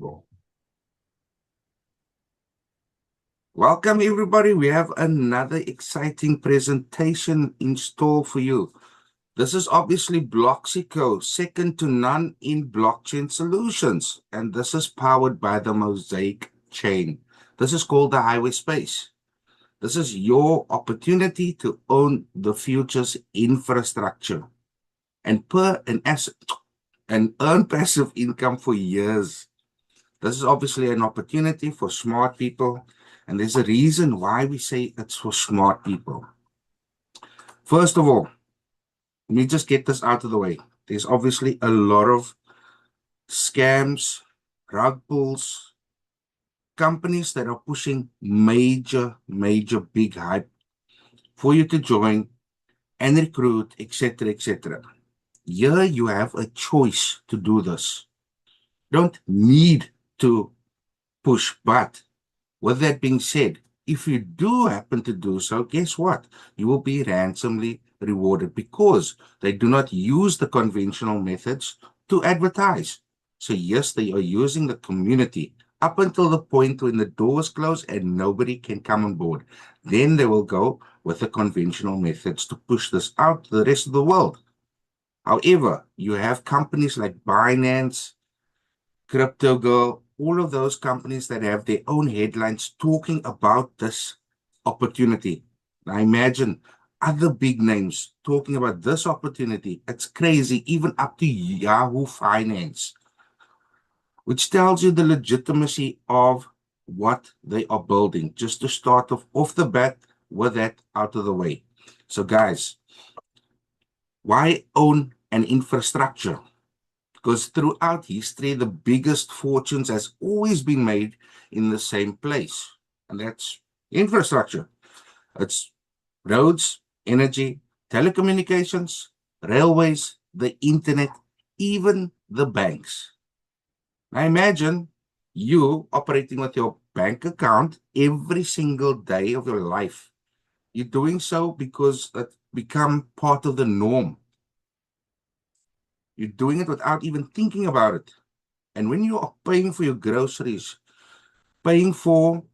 people. Welcome, everybody. We have another exciting presentation in store for you. This is obviously Bloxico, second to none in blockchain solutions, and this is powered by the Mosaic chain. This is called the highway space. This is your opportunity to own the future's infrastructure and earn passive income for years. This is obviously an opportunity for smart people, and there's a reason why we say it's for smart people. First of all, let me just get this out of the way. There's obviously a lot of scams, rug pulls, companies that are pushing major big hype for you to join and recruit, etc., etc. Here you have a choice to do this. You don't need to push, but with that being said, if you do happen to do so, guess what? You will be ransomly rewarded because they do not use the conventional methods to advertise. So yes, they are using the community up until the point when the doors close and nobody can come on board. Then they will go with the conventional methods to push this out to the rest of the world. However, you have companies like Binance, Crypto Girl, all of those companies that have their own headlines talking about this opportunity. Now imagine other big names talking about this opportunity. It's crazy, even up to Yahoo Finance, which tells you the legitimacy of what they are building. Just to start off the bat with that out of the way. So guys, why own an infrastructure? Because throughout history, the biggest fortunes has always been made in the same place, and that's infrastructure. It's roads, energy, telecommunications, railways, the internet, even the banks. Now imagine you operating with your bank account every single day of your life. You're doing so because it's become part of the norm. You're doing it without even thinking about it. And when you are paying for your groceries, paying for,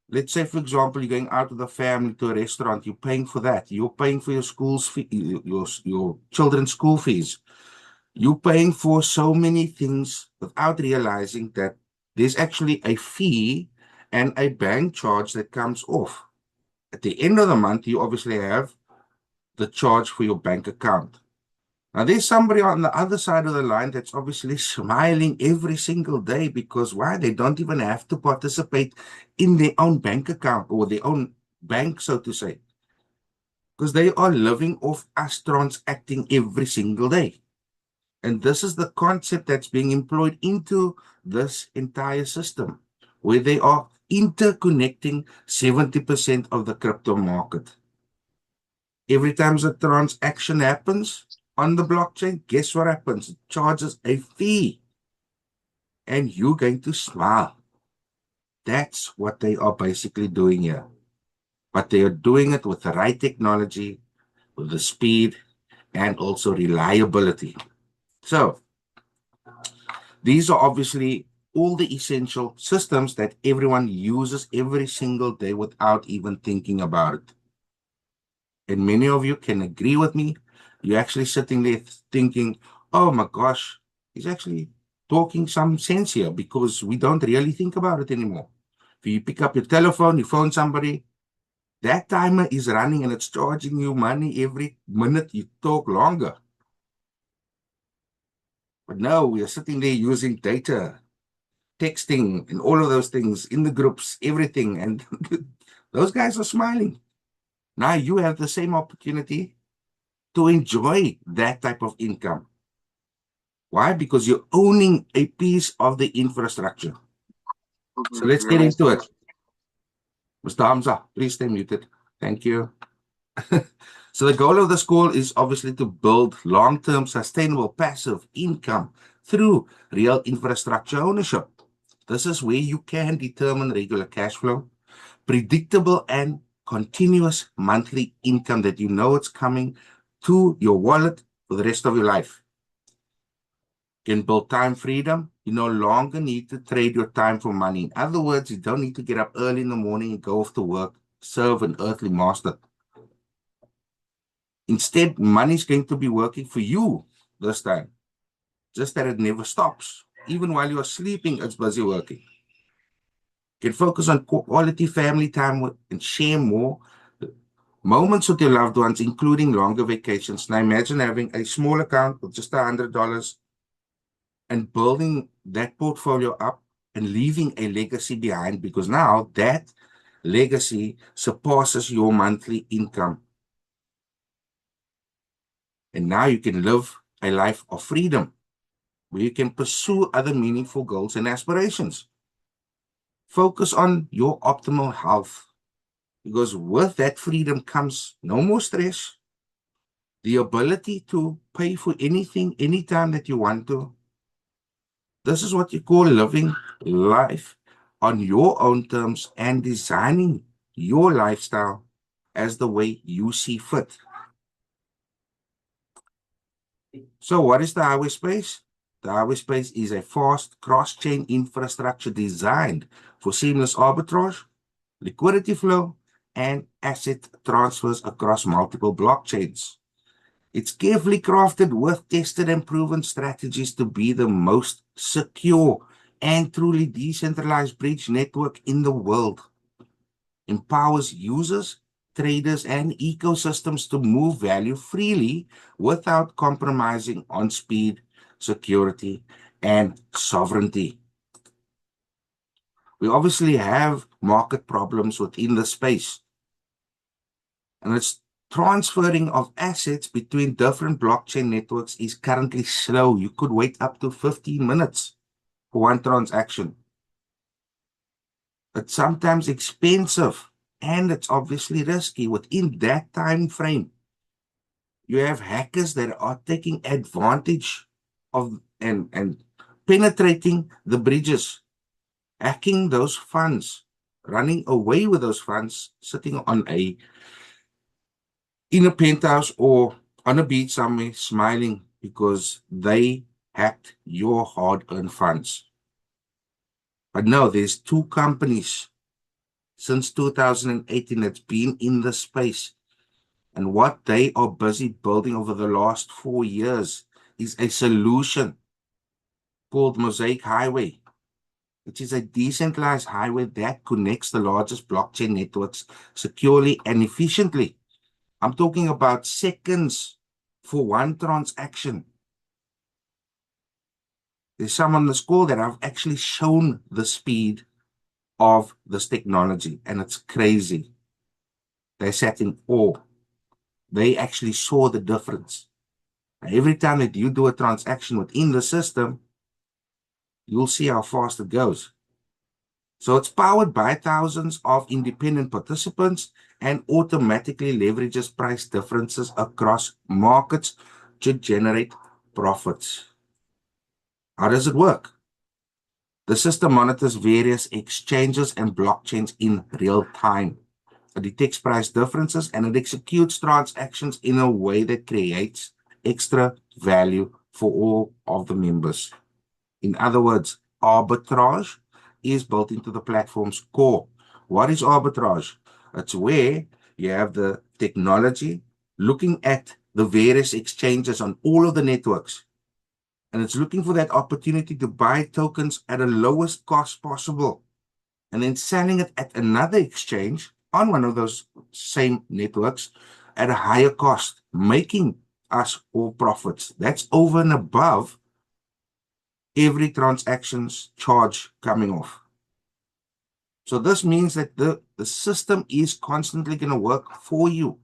let's say, for example, you're going out with a family to a restaurant, you're paying for that. You're paying for your your children's school fees. You're paying for so many things without realizing that there's actually a fee and a bank charge that comes off. At the end of the month, you obviously have the charge for your bank account. Now, there's somebody on the other side of the line that's obviously smiling every single day because why? They don't even have to participate in their own bank account or their own bank, so to say, because they are living off us transacting every single day. And this is the concept that's being employed into this entire system, where they are interconnecting 70% of the crypto market. Every time a transaction happens on the blockchain, guess what happens? It charges a fee. And you're going to smile. That's what they are basically doing here. But they are doing it with the right technology, with the speed, and also reliability. So, these are obviously all the essential systems that everyone uses every single day without even thinking about it. And many of you can agree with me. You're actually sitting there thinking, oh my gosh, he's actually talking some sense here because we don't really think about it anymore. If you pick up your telephone, you phone somebody, that timer is running and it's charging you money every minute you talk longer. But no, we are sitting there using data, texting, and all of those things in the groups, everything. And those guys are smiling. Now you have the same opportunity to enjoy that type of income. Why? Because you're owning a piece of the infrastructure. So let's get into it. Mr. Hamza, please stay muted. Thank you. So the goal of the school is obviously to build long-term sustainable passive income through real infrastructure ownership. This is where you can determine regular cash flow, predictable and continuous monthly income that you know it's coming to your wallet for the rest of your life. can build time freedom. You no longer need to trade your time for money. In other words, you don't need to get up early in the morning and go off to work, serve an earthly master. Instead, money is going to be working for you this time, just that it never stops. Even while you are sleeping, it's busy working. You can focus on quality family time and share more moments with your loved ones, including longer vacations. Now imagine having a small account with just $100 and building that portfolio up and leaving a legacy behind, because now that legacy surpasses your monthly income. And now you can live a life of freedom where you can pursue other meaningful goals and aspirations. Focus on your optimal health, because with that freedom comes no more stress, the ability to pay for anything, anytime that you want to. This is what you call living life on your own terms and designing your lifestyle as the way you see fit. So what is the highway space? The highway space is a fast cross-chain infrastructure designed for seamless arbitrage, liquidity flow, and asset transfers across multiple blockchains. It's carefully crafted with tested and proven strategies to be the most secure and truly decentralized bridge network in the world. Empowers users, traders, and ecosystems to move value freely without compromising on speed, security, and sovereignty. We obviously have market problems within the space, and it's transferring of assets between different blockchain networks is currently slow. You could wait up to 15 minutes for one transaction. It's sometimes expensive, and it's obviously risky. Within that time frame, you have hackers that are taking advantage of and penetrating the bridges, hacking those funds, running away with those funds, sitting on in a penthouse or on a beach somewhere, smiling because they hacked your hard-earned funds. But no, there's two companies since 2018 that's been in the space. And what they are busy building over the last 4 years is a solution called Mosaic Highway, which is a decentralized highway that connects the largest blockchain networks securely and efficiently. I'm talking about seconds for one transaction. There's some on this call that I've actually shown the speed of this technology, and it's crazy. They sat in awe. They actually saw the difference. Every time that you do a transaction within the system, you'll see how fast it goes. So it's powered by thousands of independent participants and automatically leverages price differences across markets to generate profits. How does it work? The system monitors various exchanges and blockchains in real time. It detects price differences and it executes transactions in a way that creates extra value for all of the members. In other words, arbitrage is built into the platform's core. What is arbitrage? It's where you have the technology looking at the various exchanges on all of the networks, and it's looking for that opportunity to buy tokens at the lowest cost possible, and then selling it at another exchange on one of those same networks at a higher cost, making us all profits. That's over and above every transaction's charge coming off. So this means that the system is constantly going to work for you.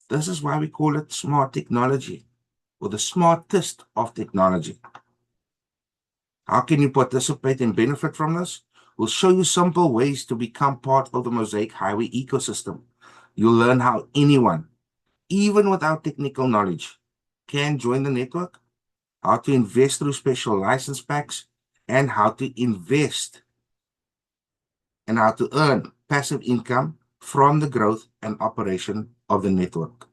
This is why we call it smart technology, or the smartest of technology. How can you participate and benefit from this? We'll show you simple ways to become part of the Mosaic Highway ecosystem. You'll learn how anyone, even without technical knowledge, can join the network, how to invest through special license packs, and how to invest and how to earn passive income from the growth and operation of the network.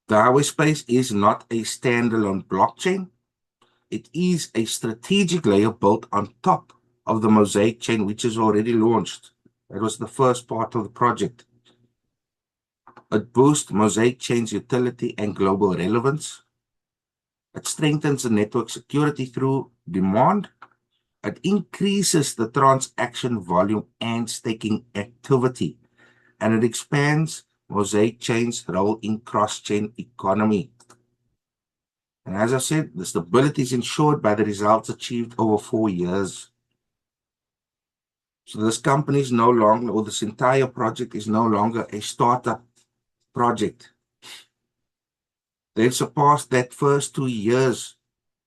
The highway space is not a standalone blockchain. It is a strategic layer built on top of the Mosaic chain, which is already launched. That was the first part of the project. It boosts Mosaic chain's utility and global relevance. It strengthens the network security through demand. It increases the transaction volume and staking activity. And it expands Mosaic chain's role in cross-chain economy. And as I said, the stability is ensured by the results achieved over 4 years. So this company is no longer, or this entire project is no longer a startup project. They've surpassed that first 2 years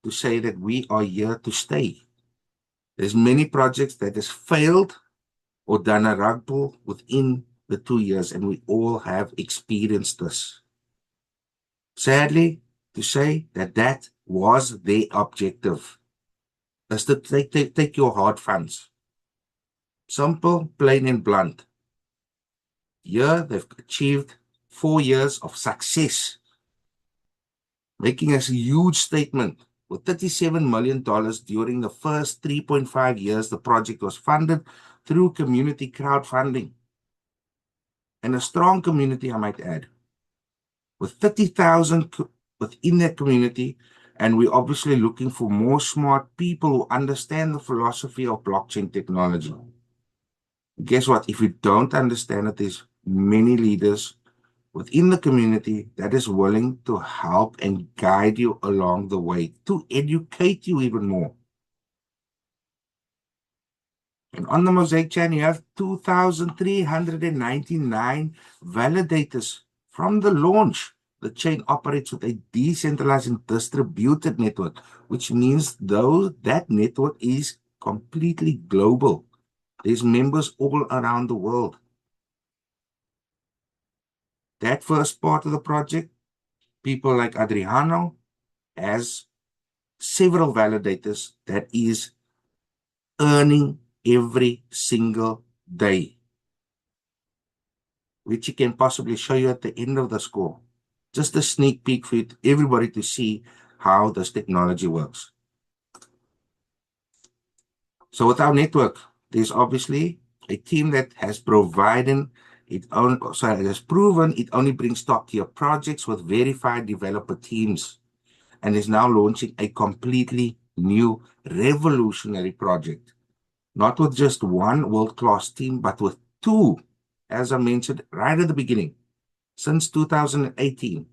to say that we are here to stay. There's many projects that has failed or done a rug pull within the 2 years, and we all have experienced this. Sadly, to say that that was their objective is to take your hard funds. Simple, plain and blunt. Here, they've achieved 4 years of success, making a huge statement. With $37 million during the first 3.5 years, the project was funded through community crowdfunding. And a strong community, I might add, with 30,000 within that community. And we're obviously looking for more smart people who understand the philosophy of blockchain technology. Guess what? If you don't understand it, there's many leaders within the community that is willing to help and guide you along the way, to educate you even more. And on the Mosaic chain, you have 2,399 validators from the launch. The chain operates with a decentralized and distributed network, which means that network is completely global. There's members all around the world. That first part of the project, people like ADRIANO has several validators that is earning every single day, which he can possibly show you at the end of the score. Just a sneak peek for everybody to see how this technology works. So with our network, there's obviously a team that has proven it only brings top-tier projects with verified developer teams, and is now launching a completely new revolutionary project. Not with just one world-class team, but with two, as I mentioned right at the beginning. Since 2018,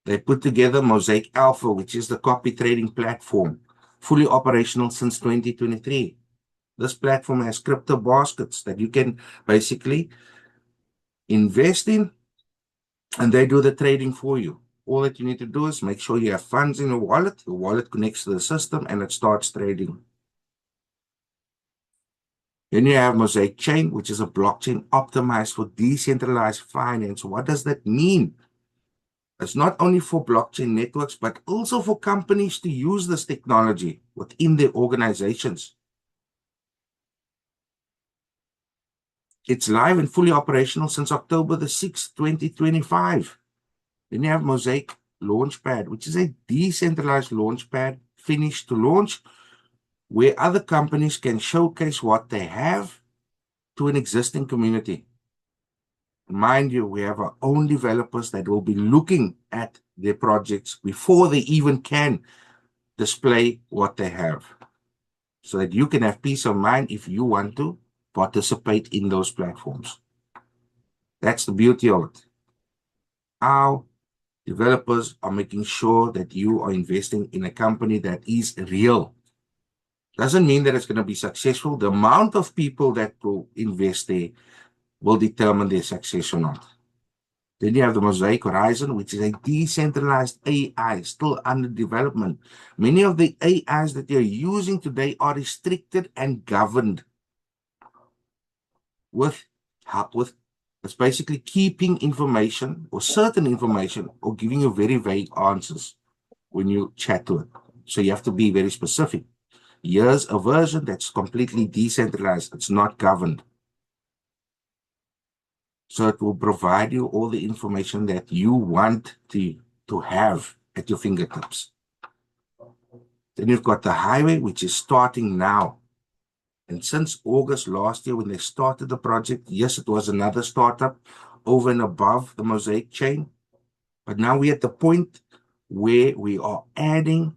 they put together Mosaic Alpha, which is the copy trading platform, fully operational since 2023. This platform has crypto baskets that you can basically invest in, and they do the trading for you. All that you need to do is make sure you have funds in your wallet connects to the system, and it starts trading. Then you have Mosaic Chain, which is a blockchain optimized for decentralized finance. What does that mean? It's not only for blockchain networks, but also for companies to use this technology within their organizations. It's live and fully operational since October the 6th, 2025. Then you have Mosaic Launchpad, which is a decentralized launchpad finished to launch, where other companies can showcase what they have to an existing community. Mind you, we have our own developers that will be looking at their projects before they even can display what they have, so that you can have peace of mind if you want to participate in those platforms. That's the beauty of it. Our developers are making sure that you are investing in a company that is real. Doesn't mean that it's going to be successful. The amount of people that will invest there will determine their success or not. Then you have the Mosaic Horizon, which is a decentralized AI still under development. Many of the AIs that you're using today are restricted and governed with it's basically keeping information or certain information or giving you very vague answers when you chat to it. So you have to be very specific. Here's a version that's completely decentralized. It's not governed. So it will provide you all the information that you want to have at your fingertips. Then you've got the highway, which is starting now. And since August last year, when they started the project, yes, it was another startup over and above the Mosaic chain. But now we're at the point where we are adding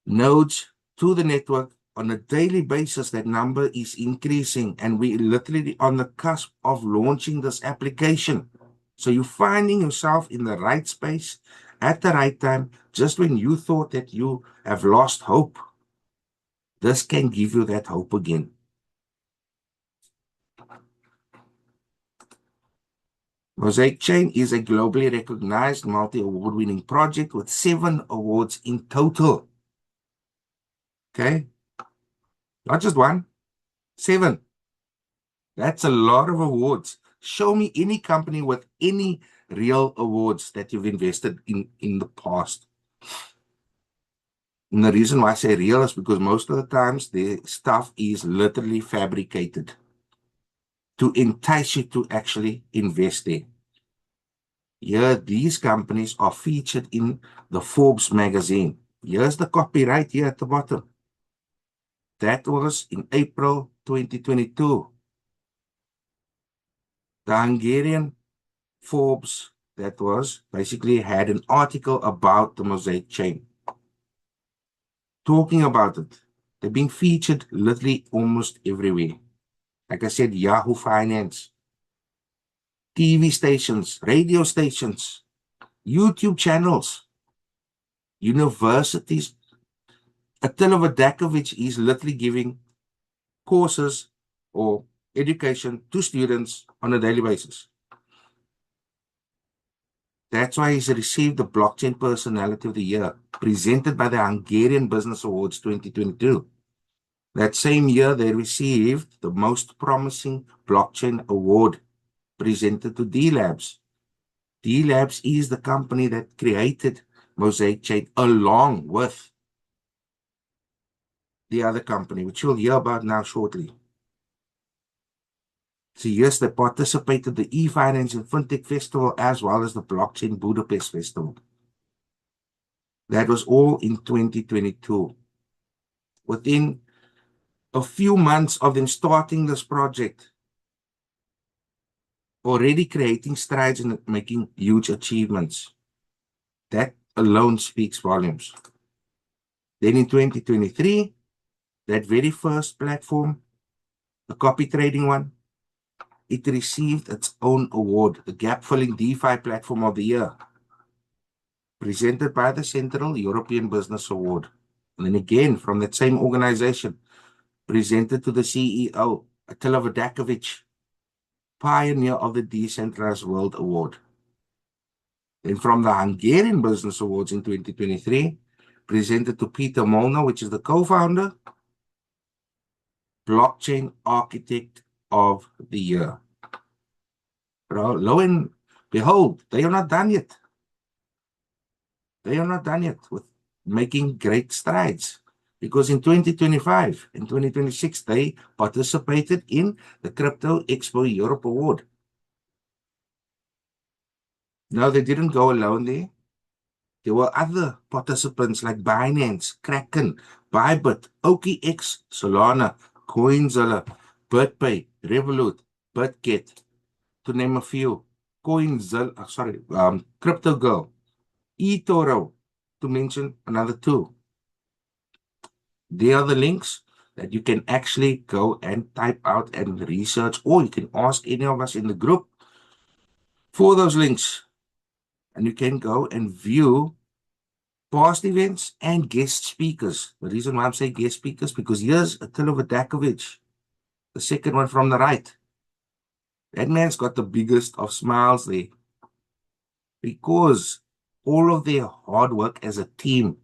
nodes to the network on a daily basis. That number is increasing, and we're literally on the cusp of launching this application. So you're finding yourself in the right space at the right time, just when you thought that you have lost hope. This can give you that hope again. Mosaic Chain is a globally recognized multi-award winning project with 7 awards in total. Okay? Not just one, 7. That's a lot of awards. Show me any company with any real awards that you've invested in the past. And the reason why I say real is because most of the times the stuff is literally fabricated to entice you to actually invest there. Here, these companies are featured in the Forbes magazine. Here's the copyright here at the bottom. That was in April 2022. The Hungarian Forbes, that was basically had an article about the Mosaic chain, talking about it. They're being featured literally almost everywhere. Like I said, Yahoo Finance, TV stations, radio stations, YouTube channels, universities. Attila Vadakovich is literally giving courses or education to students on a daily basis. That's why he's received the Blockchain Personality of the Year, presented by the Hungarian Business Awards 2022. That same year, they received the Most Promising Blockchain Award, presented to D-Labs. D-Labs is the company that created Mosaic Chain along with the other company, which you'll hear about now shortly. So yes, they participated in the e-finance and fintech festival as well as the blockchain Budapest festival. That was all in 2022. Within a few months of them starting this project, already creating strides and making huge achievements. That alone speaks volumes. Then in 2023, that very first platform, the copy trading one, it received its own award, the Gap Filling DeFi Platform of the Year, presented by the Central European Business Award. And then again, from that same organization, presented to the CEO, Attila Vadakovich, Pioneer of the Decentralized World Award. Then from the Hungarian Business Awards in 2023, presented to Peter Molnar, which is the co-founder, Blockchain Architect of the Year. Lo and behold, they are not done yet. They are not done yet with making great strides, because in 2025 and 2026, they participated in the Crypto Expo Europe Award. No, they didn't go alone there. There were other participants like Binance, Kraken, Bybit, OKX, Solana, Coinzilla, BitPay, Revolut, BitGet, to name a few. Coinzilla, CryptoGirl, eToro, to mention another 2. There are the links that you can actually go and type out and research, or you can ask any of us in the group for those links. And you can go and view past events and guest speakers. The reason why I'm saying guest speakers, because here's Attila Vadakovich, the second one from the right. That man's got the biggest of smiles there, because all of their hard work as a team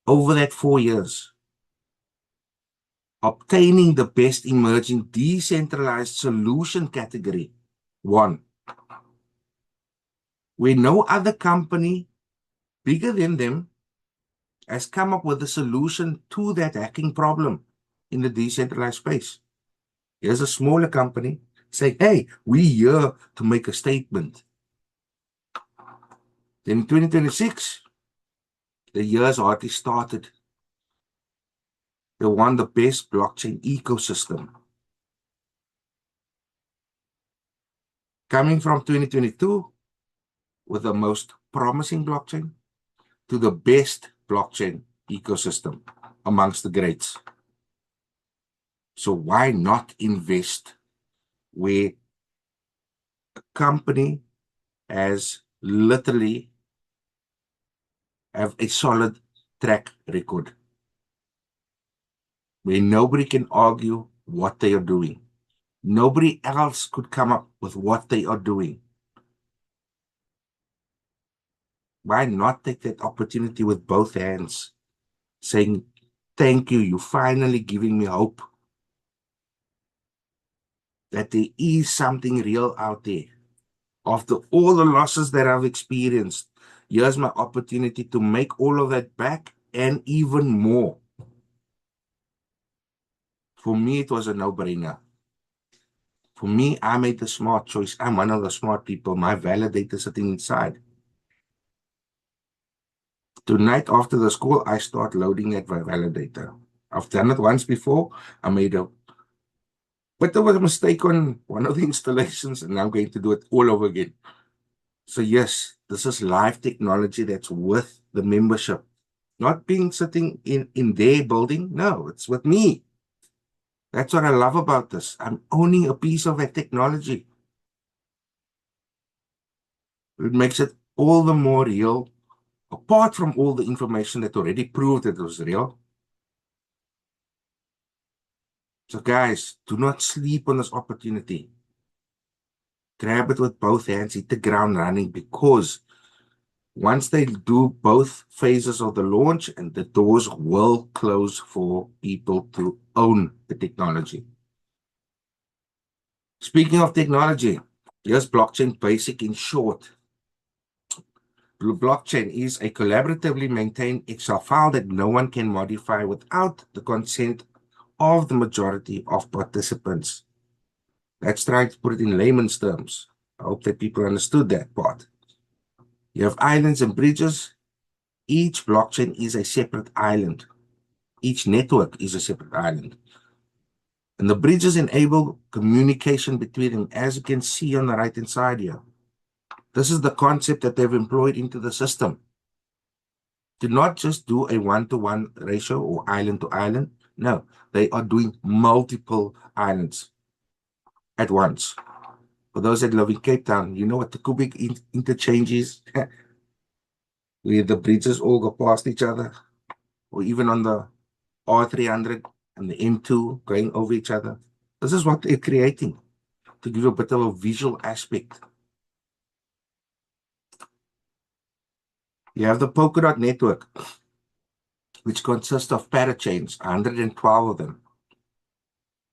over that 4 years, obtaining the best emerging decentralized solution category 1, where no other company bigger than them has come up with a solution to that hacking problem in the decentralized space. Here's a smaller company saying, hey, we're here to make a statement. Then in 2026, the year's hardly started. They won the best blockchain ecosystem. Coming from 2022 with the most promising blockchain to the best blockchain ecosystem amongst the greats. So why not invest where a company has literally have a solid track record where nobody can argue what they are doing. Nobody else could come up with what they are doing. Why not take that opportunity with both hands, saying, thank you, you're finally giving me hope that there is something real out there. After all the losses that I've experienced, here's my opportunity to make all of that back and even more. For me, it was a no-brainer. For me, I made the smart choice. I'm one of the smart people. My validator sitting inside. Tonight, after the school, I start loading that validator. I've done it once before. I made a bit of a mistake on one of the installations, and I'm going to do it all over again. So yes, this is live technology that's with the membership. Not being sitting in their building. No, it's with me. That's what I love about this. I'm owning a piece of that technology. It makes it all the more real, apart from all the information that already proved that it was real. So guys, do not sleep on this opportunity. Grab it with both hands, hit the ground running, because once they do both phases of the launch, and the doors will close for people to own the technology. Speaking of technology, here's blockchain basic in short. Blockchain is a collaboratively maintained Excel file that no one can modify without the consent of the majority of participants. Let's try to put it in layman's terms. I hope that people understood that part. You have islands and bridges. Each blockchain is a separate island. Each network is a separate island. And the bridges enable communication between them, as you can see on the right-hand side here. This is the concept that they've employed into the system. To not just do a one-to-one ratio or island to island. No, they are doing multiple islands at once. For those that live in Cape Town, you know what the cubic interchange is? Where the bridges all go past each other, or even on the R300 and the M2 going over each other. This is what they're creating to give you a bit of a visual aspect. You have the Polkadot network, which consists of parachains, 112 of them.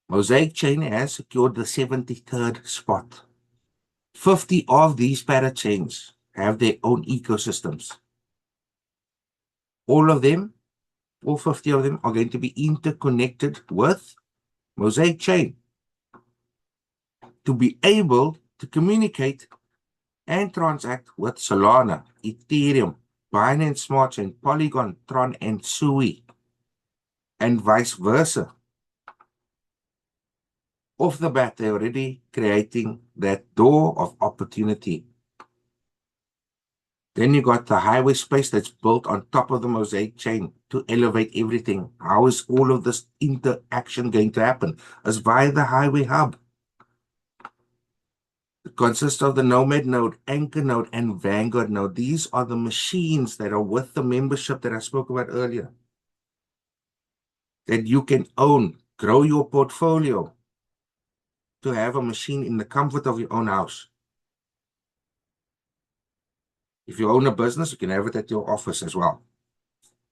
Mosaic chain has secured the 73rd spot. 50 of these parachains have their own ecosystems. All of them, all 50 of them, are going to be interconnected with Mosaic chain to be able to communicate and transact with Solana, Ethereum, Binance Smart Chain, Polygon, Tron, and Sui, and vice versa. Off the bat, they're already creating that door of opportunity. Then you got the highway space that's built on top of the Mosaic chain to elevate everything. How is all of this interaction going to happen? It's via the highway hub. It consists of the Nomad node, Anchor node, and Vanguard node. These are the machines that are with the membership that I spoke about earlier, that you can own, grow your portfolio to have a machine in the comfort of your own house. If you own a business, you can have it at your office as well.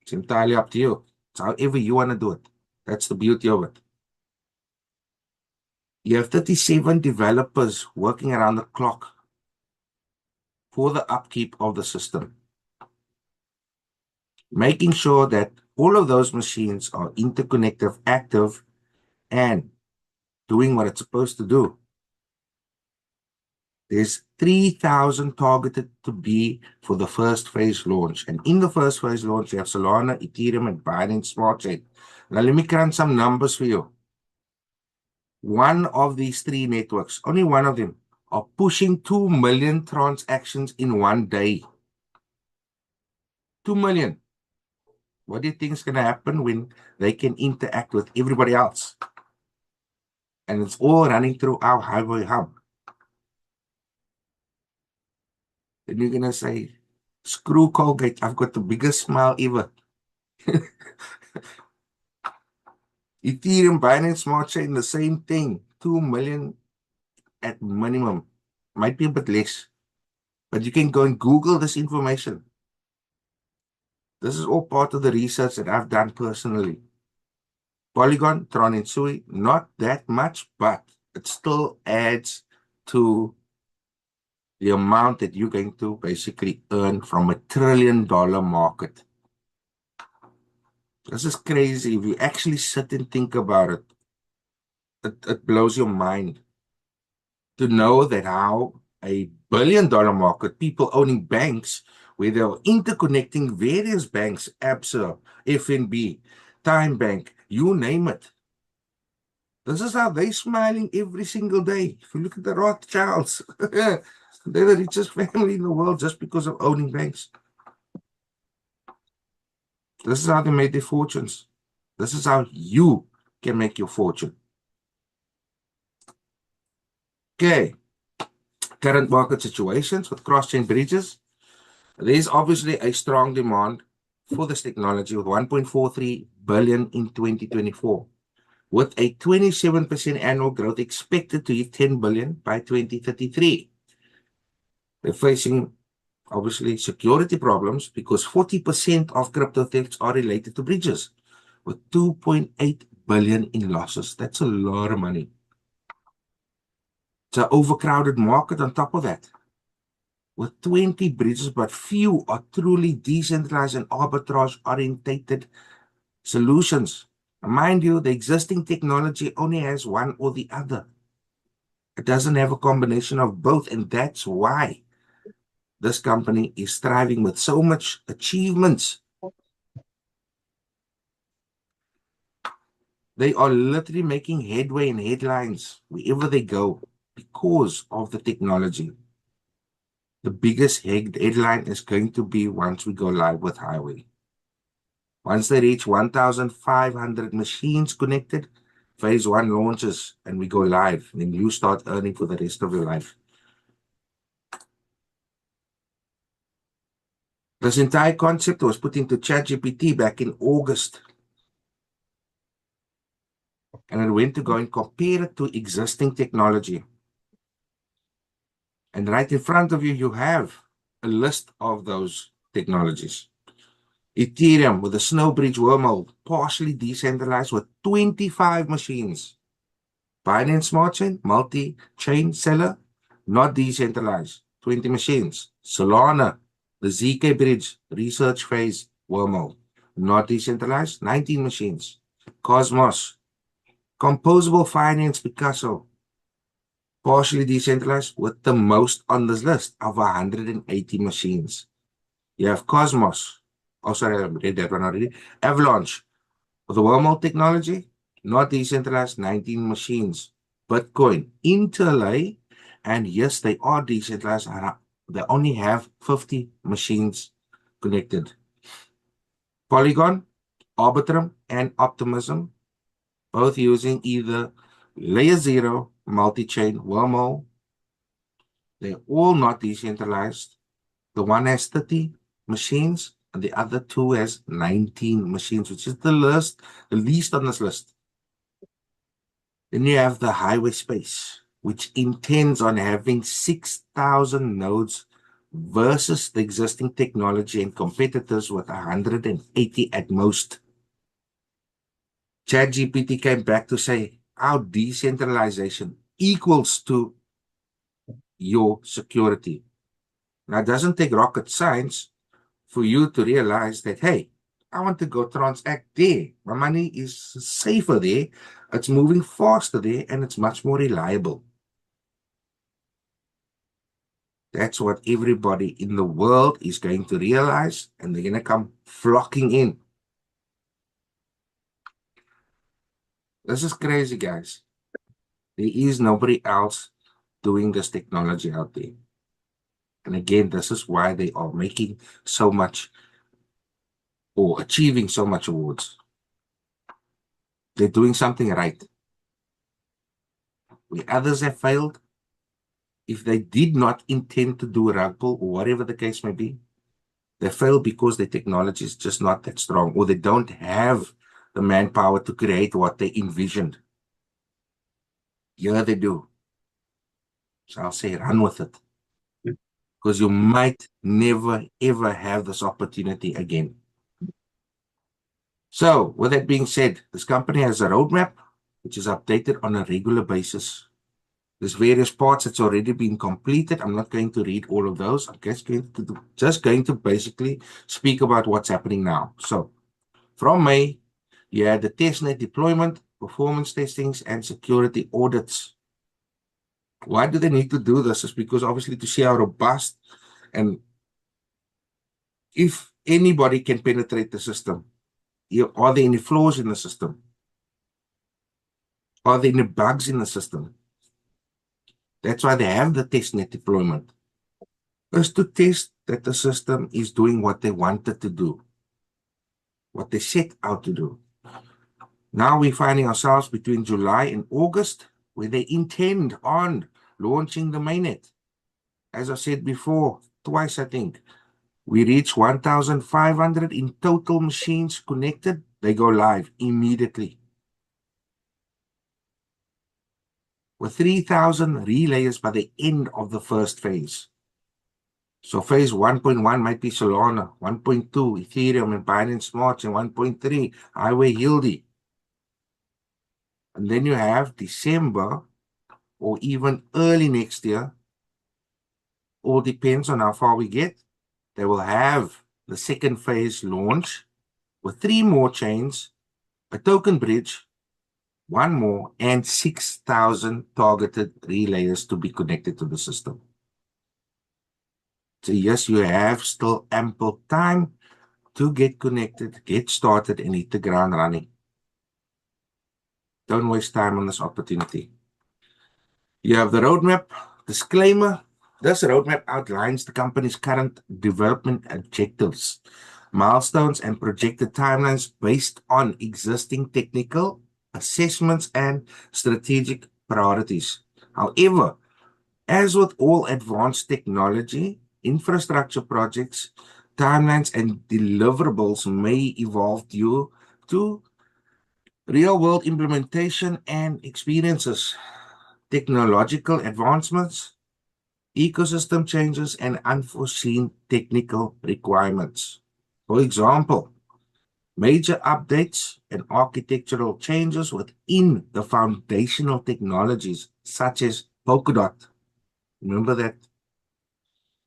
It's entirely up to you. It's however you want to do it. That's the beauty of it. You have 37 developers working around the clock for the upkeep of the system, making sure that all of those machines are interconnected, active, and doing what it's supposed to do. There's 3,000 targeted to be for the first phase launch. And in the first phase launch, you have Solana, Ethereum, and Binance Smart Chain. Now, let me crunch some numbers for you. One of these three networks, only one of them, are pushing 2 million transactions in one day. 2 million. What do you think is going to happen when they can interact with everybody else? And it's all running through our highway hub. Then you're going to say, screw Colgate, I've got the biggest smile ever. Ethereum, Binance Smart Chain, the same thing. 2 million at minimum. Might be a bit less. But you can go and Google this information. This is all part of the research that I've done personally. Polygon, Tron and Sui, not that much, but it still adds to the amount that you're going to basically earn from a $1 trillion market. This is crazy. If you actually sit and think about it, it blows your mind to know that how a $1 billion market, people owning banks, where they're interconnecting various banks, ABSA, FNB, Time Bank, you name it. This is how they're smiling every single day. If you look at the Rothschilds, they're the richest family in the world just because of owning banks. This is how they made their fortunes. This is how you can make your fortune. Okay, current market situations with cross-chain bridges. There's obviously a strong demand for this technology with 1.43 billion in 2024, with a 27% annual growth expected to hit 10 billion by 2033. They're facing obviously security problems because 40% of crypto thefts are related to bridges, with 2.8 billion in losses. That's a lot of money. It's an overcrowded market on top of that, with 20 bridges, but few are truly decentralized and arbitrage-orientated solutions. Mind you, the existing technology only has one or the other. It doesn't have a combination of both, and that's why this company is thriving with so much achievements. They are literally making headway in headlines wherever they go because of the technology. The biggest headline is going to be once we go live with Highway. Once they reach 1,500 machines connected, phase one launches and we go live. Then you start earning for the rest of your life. This entire concept was put into ChatGPT back in August. And it went to go and compare it to existing technology. And right in front of you, you have a list of those technologies. Ethereum with a Snowbridge wormhole, partially decentralized with 25 machines. Binance Smart Chain, multi-chain seller, not decentralized, 20 machines. Solana, the ZK Bridge, research phase wormhole, not decentralized, 19 machines. Cosmos, composable finance Picasso, partially decentralized with the most on this list of 180 machines. You have Cosmos. Oh, sorry, I read that one already. Avalanche, with the wormhole technology, not decentralized, 19 machines. Bitcoin, Interlay, and yes, they are decentralized. They only have 50 machines connected. Polygon, Arbitrum, and Optimism, both using either layer 0, multi-chain, wormhole. They're all not decentralized. The one has 30 machines, and the other two has 19 machines, which is the least on this list. Then you have the highway space, which intends on having 6,000 nodes versus the existing technology and competitors with 180 at most. ChatGPT came back to say our decentralization equals to your security. Now, it doesn't take rocket science for you to realize that, hey, I want to go transact there. My money is safer there, it's moving faster there, and it's much more reliable. That's what everybody in the world is going to realize, and they're going to come flocking in. This is crazy, guys. There is nobody else doing this technology out there. And again, this is why they are making so much or achieving so much awards. They're doing something right. Where others have failed, if they did not intend to do rug pull or whatever the case may be, they fail because their technology is just not that strong, or they don't have the manpower to create what they envisioned. Yeah, they do. So I'll say run with it. Because you might never, ever have this opportunity again. So, with that being said, this company has a roadmap which is updated on a regular basis. There's various parts that's already been completed. I'm not going to read all of those. I'm just going to basically speak about what's happening now. So, from May, you had the testnet deployment, performance testings, and security audits. Why do they need to do this? It's because obviously to see how robust and if anybody can penetrate the system. Are there any flaws in the system? Are there any bugs in the system? That's why they have the testnet deployment. Is to test that the system is doing what they wanted to do, what they set out to do. Now we're finding ourselves between July and August, where they intend on launching the mainnet. As I said before, twice I think, we reach 1,500 in total machines connected. They go live immediately. With 3,000 relayers by the end of the first phase. So phase 1.1 might be Solana, 1.2 Ethereum and Binance Smart, and 1.3 Highway Hildy. And then you have December or even early next year, all depends on how far we get. They will have the second phase launch with 3 more chains, a token bridge, 1 more, and 6,000 targeted relayers to be connected to the system. So yes, you have still ample time to get connected, get started, and hit the ground running. Don't waste time on this opportunity. You have the roadmap. Disclaimer, this roadmap outlines the company's current development objectives, milestones, and projected timelines based on existing technical assessments and strategic priorities. However, as with all advanced technology, infrastructure projects, timelines and deliverables may evolve due to real-world implementation and experiences, technological advancements, ecosystem changes, and unforeseen technical requirements. For example, major updates and architectural changes within the foundational technologies such as Polkadot. Remember that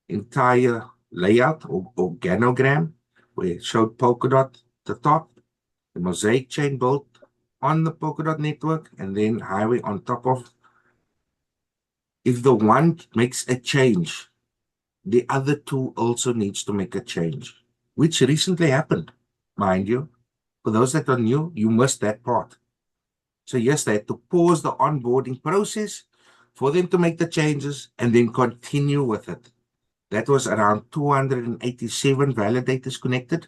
entire layout or organogram where it showed Polkadot at the top, the mosaic chain built on the Polkadot network, and then highway on top of. If the one makes a change, the other two also needs to make a change, which recently happened, mind you. For those that are new, you missed that part. So yes, they had to pause the onboarding process for them to make the changes and then continue with it. That was around 287 validators connected.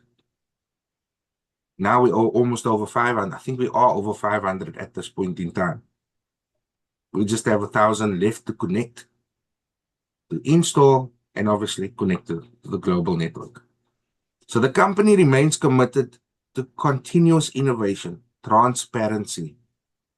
Now we are almost over 500. I think we are over 500 at this point in time. We just have 1,000 left to connect, to install, and obviously connect to the global network. So the company remains committed to continuous innovation, transparency,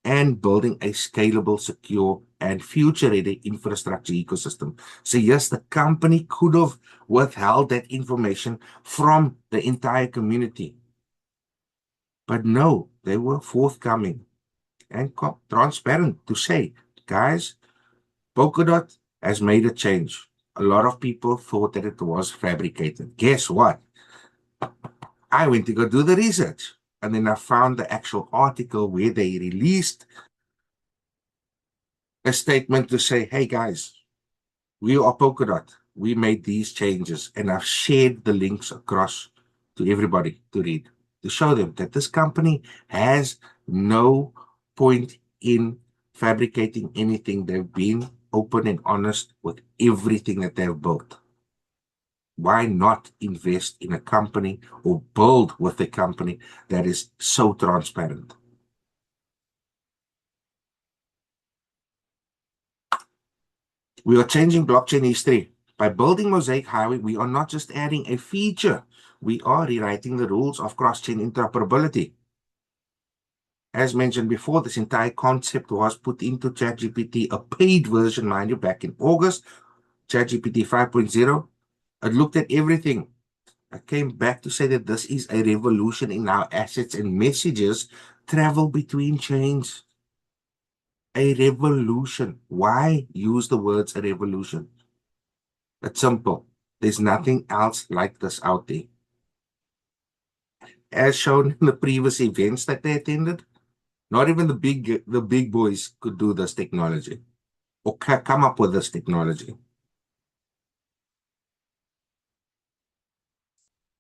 and building a scalable, secure, and future-ready infrastructure ecosystem. So yes, the company could have withheld that information from the entire community. But no, they were forthcoming and transparent to say, guys, Polkadot has made a change. A lot of people thought that it was fabricated. Guess what? I went to go do the research. And then I found the actual article where they released a statement to say, hey guys, we are Polkadot. we made these changes, and I've shared the links across to everybody to read, to show them that this company has no point in fabricating anything. They've been open and honest with everything that they've built. Why not invest in a company or build with a company that is so transparent? We are changing blockchain history. By building Mosaic Highway, we are not just adding a feature, we are rewriting the rules of cross-chain interoperability. As mentioned before, this entire concept was put into ChatGPT, a paid version, mind you, back in August, ChatGPT 5.0. It looked at everything. I came back to say that this is a revolution in how assets and messages travel between chains. A revolution. Why use the words a revolution? It's simple. There's nothing else like this out there. As shown in the previous events that they attended, not even the big boys could do this technology or come up with this technology.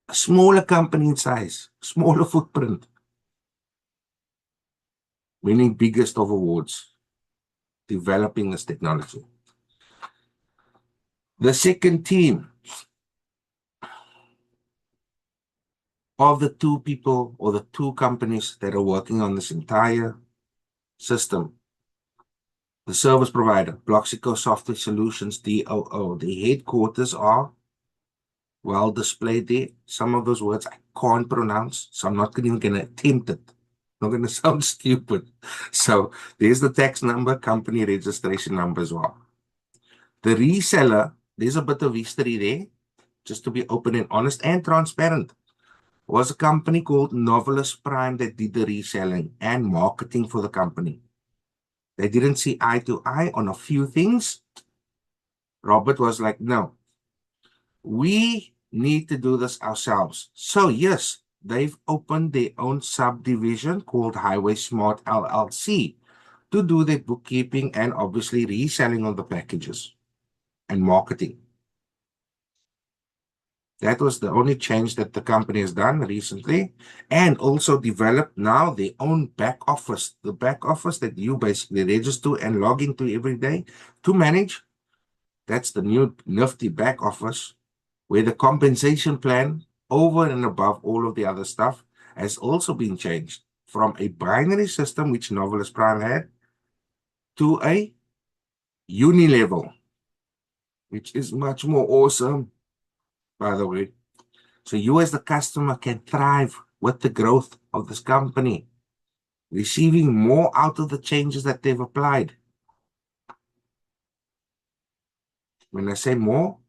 A smaller company in size, smaller footprint, winning biggest of awards, developing this technology. The second team of the two people or the two companies that are working on this entire system, the service provider, Bloxico Software Solutions, DOO, the headquarters are well displayed there. Some of those words I can't pronounce, so I'm not even going to attempt it. I'm not going to sound stupid. So there's the tax number, company registration number as well. The reseller, there's a bit of history there, just to be open and honest and transparent. Was a company called Novelist Prime that did the reselling and marketing for the company. They didn't see eye to eye on a few things. Robert was like, no, we need to do this ourselves. So yes, they've opened their own subdivision called Highway Smart LLC to do their bookkeeping and obviously reselling of the packages and marketing. That was the only change that the company has done recently, and also developed now their own back office, the back office that you basically register and log into every day to manage. That's the new nifty back office where the compensation plan over and above all of the other stuff has also been changed from a binary system, which Novelist Prime had, to a uni-level, which is much more awesome, by the way. So you as the customer can thrive with the growth of this company, receiving more out of the changes that they've applied. When I say more,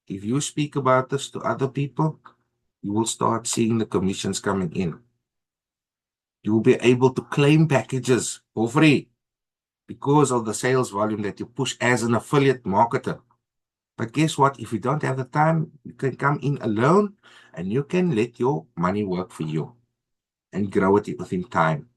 if you speak about this to other people, you will start seeing the commissions coming in. You will be able to claim packages for free because of the sales volume that you push as an affiliate marketer. But guess what? If you don't have the time, you can come in alone and you can let your money work for you and grow it within time.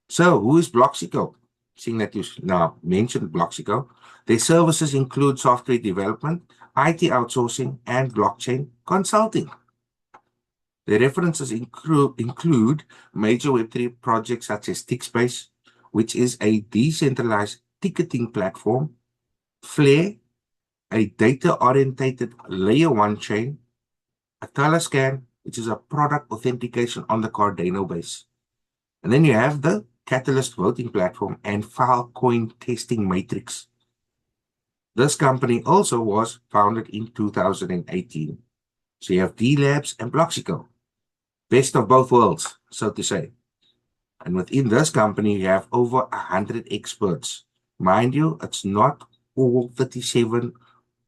So, who is Bloxico? Seeing that you now mentioned Bloxico, their services include software development, IT outsourcing, and blockchain consulting. Their references include major Web3 projects such as TickSpace, which is a decentralized ticketing platform, Flare, a data-orientated layer 1 chain, a Scan, which is a product authentication on the Cardano base. And then you have the Catalyst voting platform and Filecoin testing matrix. This company also was founded in 2018. So you have D-Labs and Bloxico. Best of both worlds, so to say. And within this company, you have over 100 experts. Mind you, it's not all 37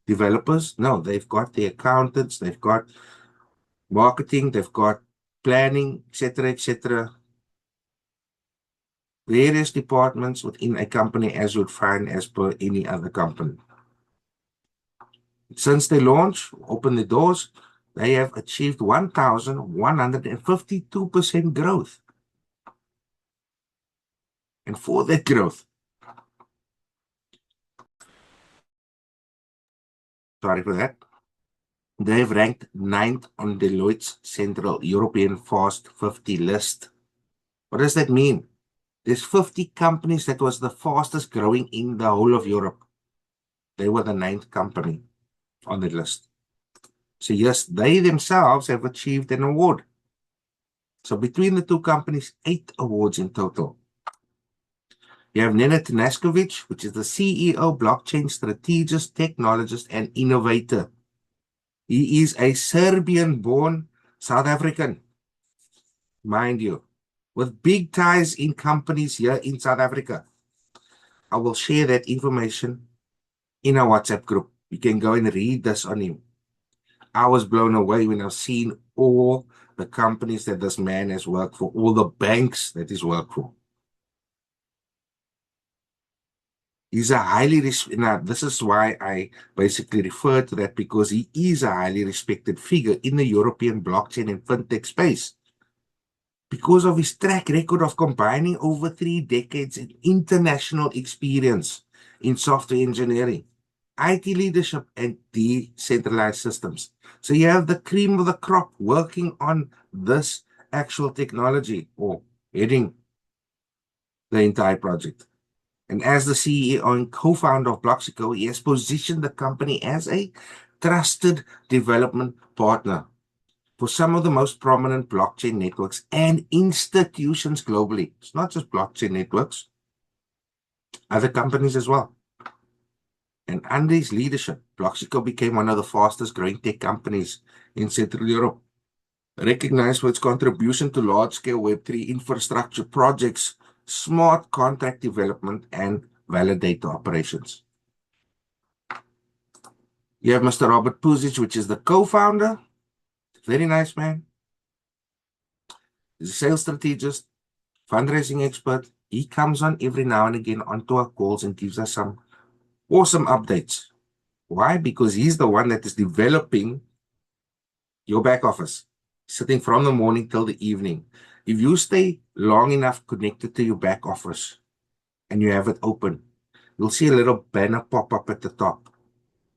developers. No, they've got the accountants, they've got marketing, they've got planning, etc., etc. Various departments within a company as you'd find as per any other company. Since they launched, opened the doors, they have achieved 1,152% growth. And for that growth, Sorry for that. They've ranked 9th on Deloitte's Central European Fast 50 list. What does that mean? There's 50 companies that was the fastest growing in the whole of Europe. They were the 9th company on the list. So yes, they themselves have achieved an award. So between the two companies, 8 awards in total. You have Nenad Tanaskovic, which is the CEO, blockchain strategist, technologist, and innovator. He is a Serbian-born South African, mind you, with big ties in companies here in South Africa. I will share that information in our WhatsApp group. You can go and read this on him. I was blown away when I've seen all the companies that this man has worked for, all the banks that he's worked for. He's a highly now, this is why I basically refer to that, because he is a highly respected figure in the European blockchain and fintech space because of his track record of combining over 3 decades in international experience in software engineering, IT leadership, and decentralized systems. So you have the cream of the crop working on this actual technology or heading the entire project. And as the CEO and co-founder of Bloxico, he has positioned the company as a trusted development partner for some of the most prominent blockchain networks and institutions globally. It's not just blockchain networks, other companies as well. And under his leadership, Bloxico became one of the fastest growing tech companies in Central Europe, recognized for its contribution to large-scale Web3 infrastructure projects, smart contract development, and validator operations. You have Mr. Robert Puzic, which is the co-founder. Very nice man. He's a sales strategist, fundraising expert. He comes on every now and again onto our calls and gives us some awesome updates. Why? Because he's the one that is developing your back office, sitting from the morning till the evening. If you stay long enough connected to your back office and you have it open, you'll see a little banner pop up at the top.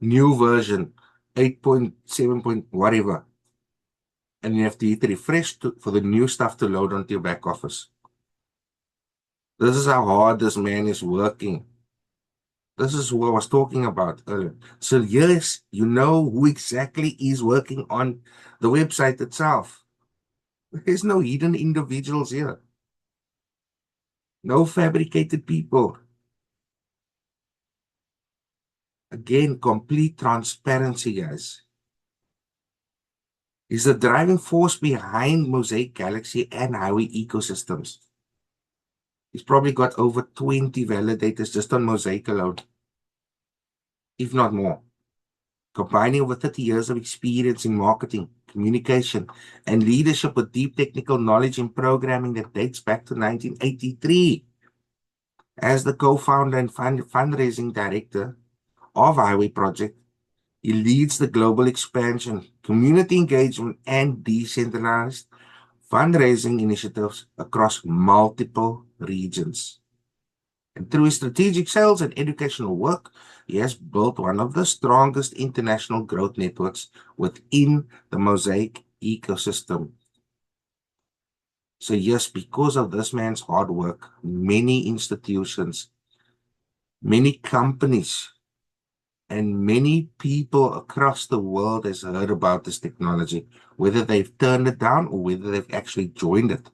New version, 8.7. Whatever. And you have to hit refresh for the new stuff to load onto your back office. This is how hard this man is working. This is who I was talking about earlier. So yes, you know who exactly is working on the website itself. There's no hidden individuals here. No fabricated people. Again, complete transparency, guys. Is the driving force behind Mosaic Galaxy and Highway ecosystems. He's probably got over 20 validators just on Mosaic alone, if not more. Combining over 30 years of experience in marketing, communication, and leadership with deep technical knowledge in programming that dates back to 1983. As the co-founder and fundraising director of Highway Project, he leads the global expansion, community engagement, and decentralized fundraising initiatives across multiple regions. And through his strategic sales and educational work, he has built one of the strongest international growth networks within the Mosaic ecosystem. So yes, because of this man's hard work, many institutions, many companies, and many people across the world has heard about this technology, whether they've turned it down or whether they've actually joined it.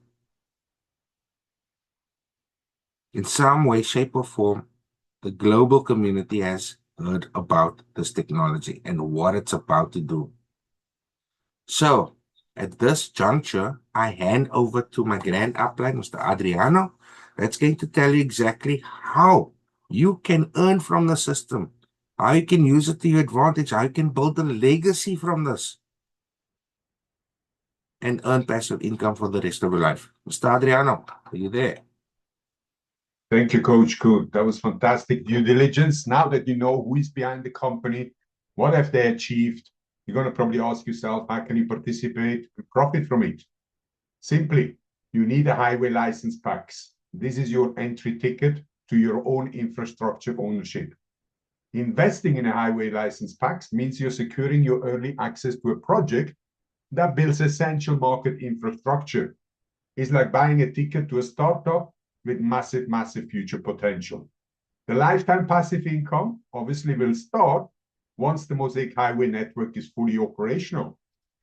In some way, shape, or form, the global community has heard about this technology and what it's about to do. So, at this juncture, I hand over to my grand upline, Mr. Adriano, that's going to tell you exactly how you can earn from the system, how you can use it to your advantage, how you can build a legacy from this, and earn passive income for the rest of your life. Mr. Adriano, are you there? Thank you, Coach Good. That was fantastic due diligence. Now that you know who is behind the company, what have they achieved, you're going to probably ask yourself, how can you participate and profit from it? Simply, you need a highway license packs. This is your entry ticket to your own infrastructure ownership. Investing in a highway license packs means you're securing your early access to a project that builds essential market infrastructure. It's like buying a ticket to a startup with massive, massive future potential. The lifetime passive income obviously will start once the Mosaic Highway network is fully operational.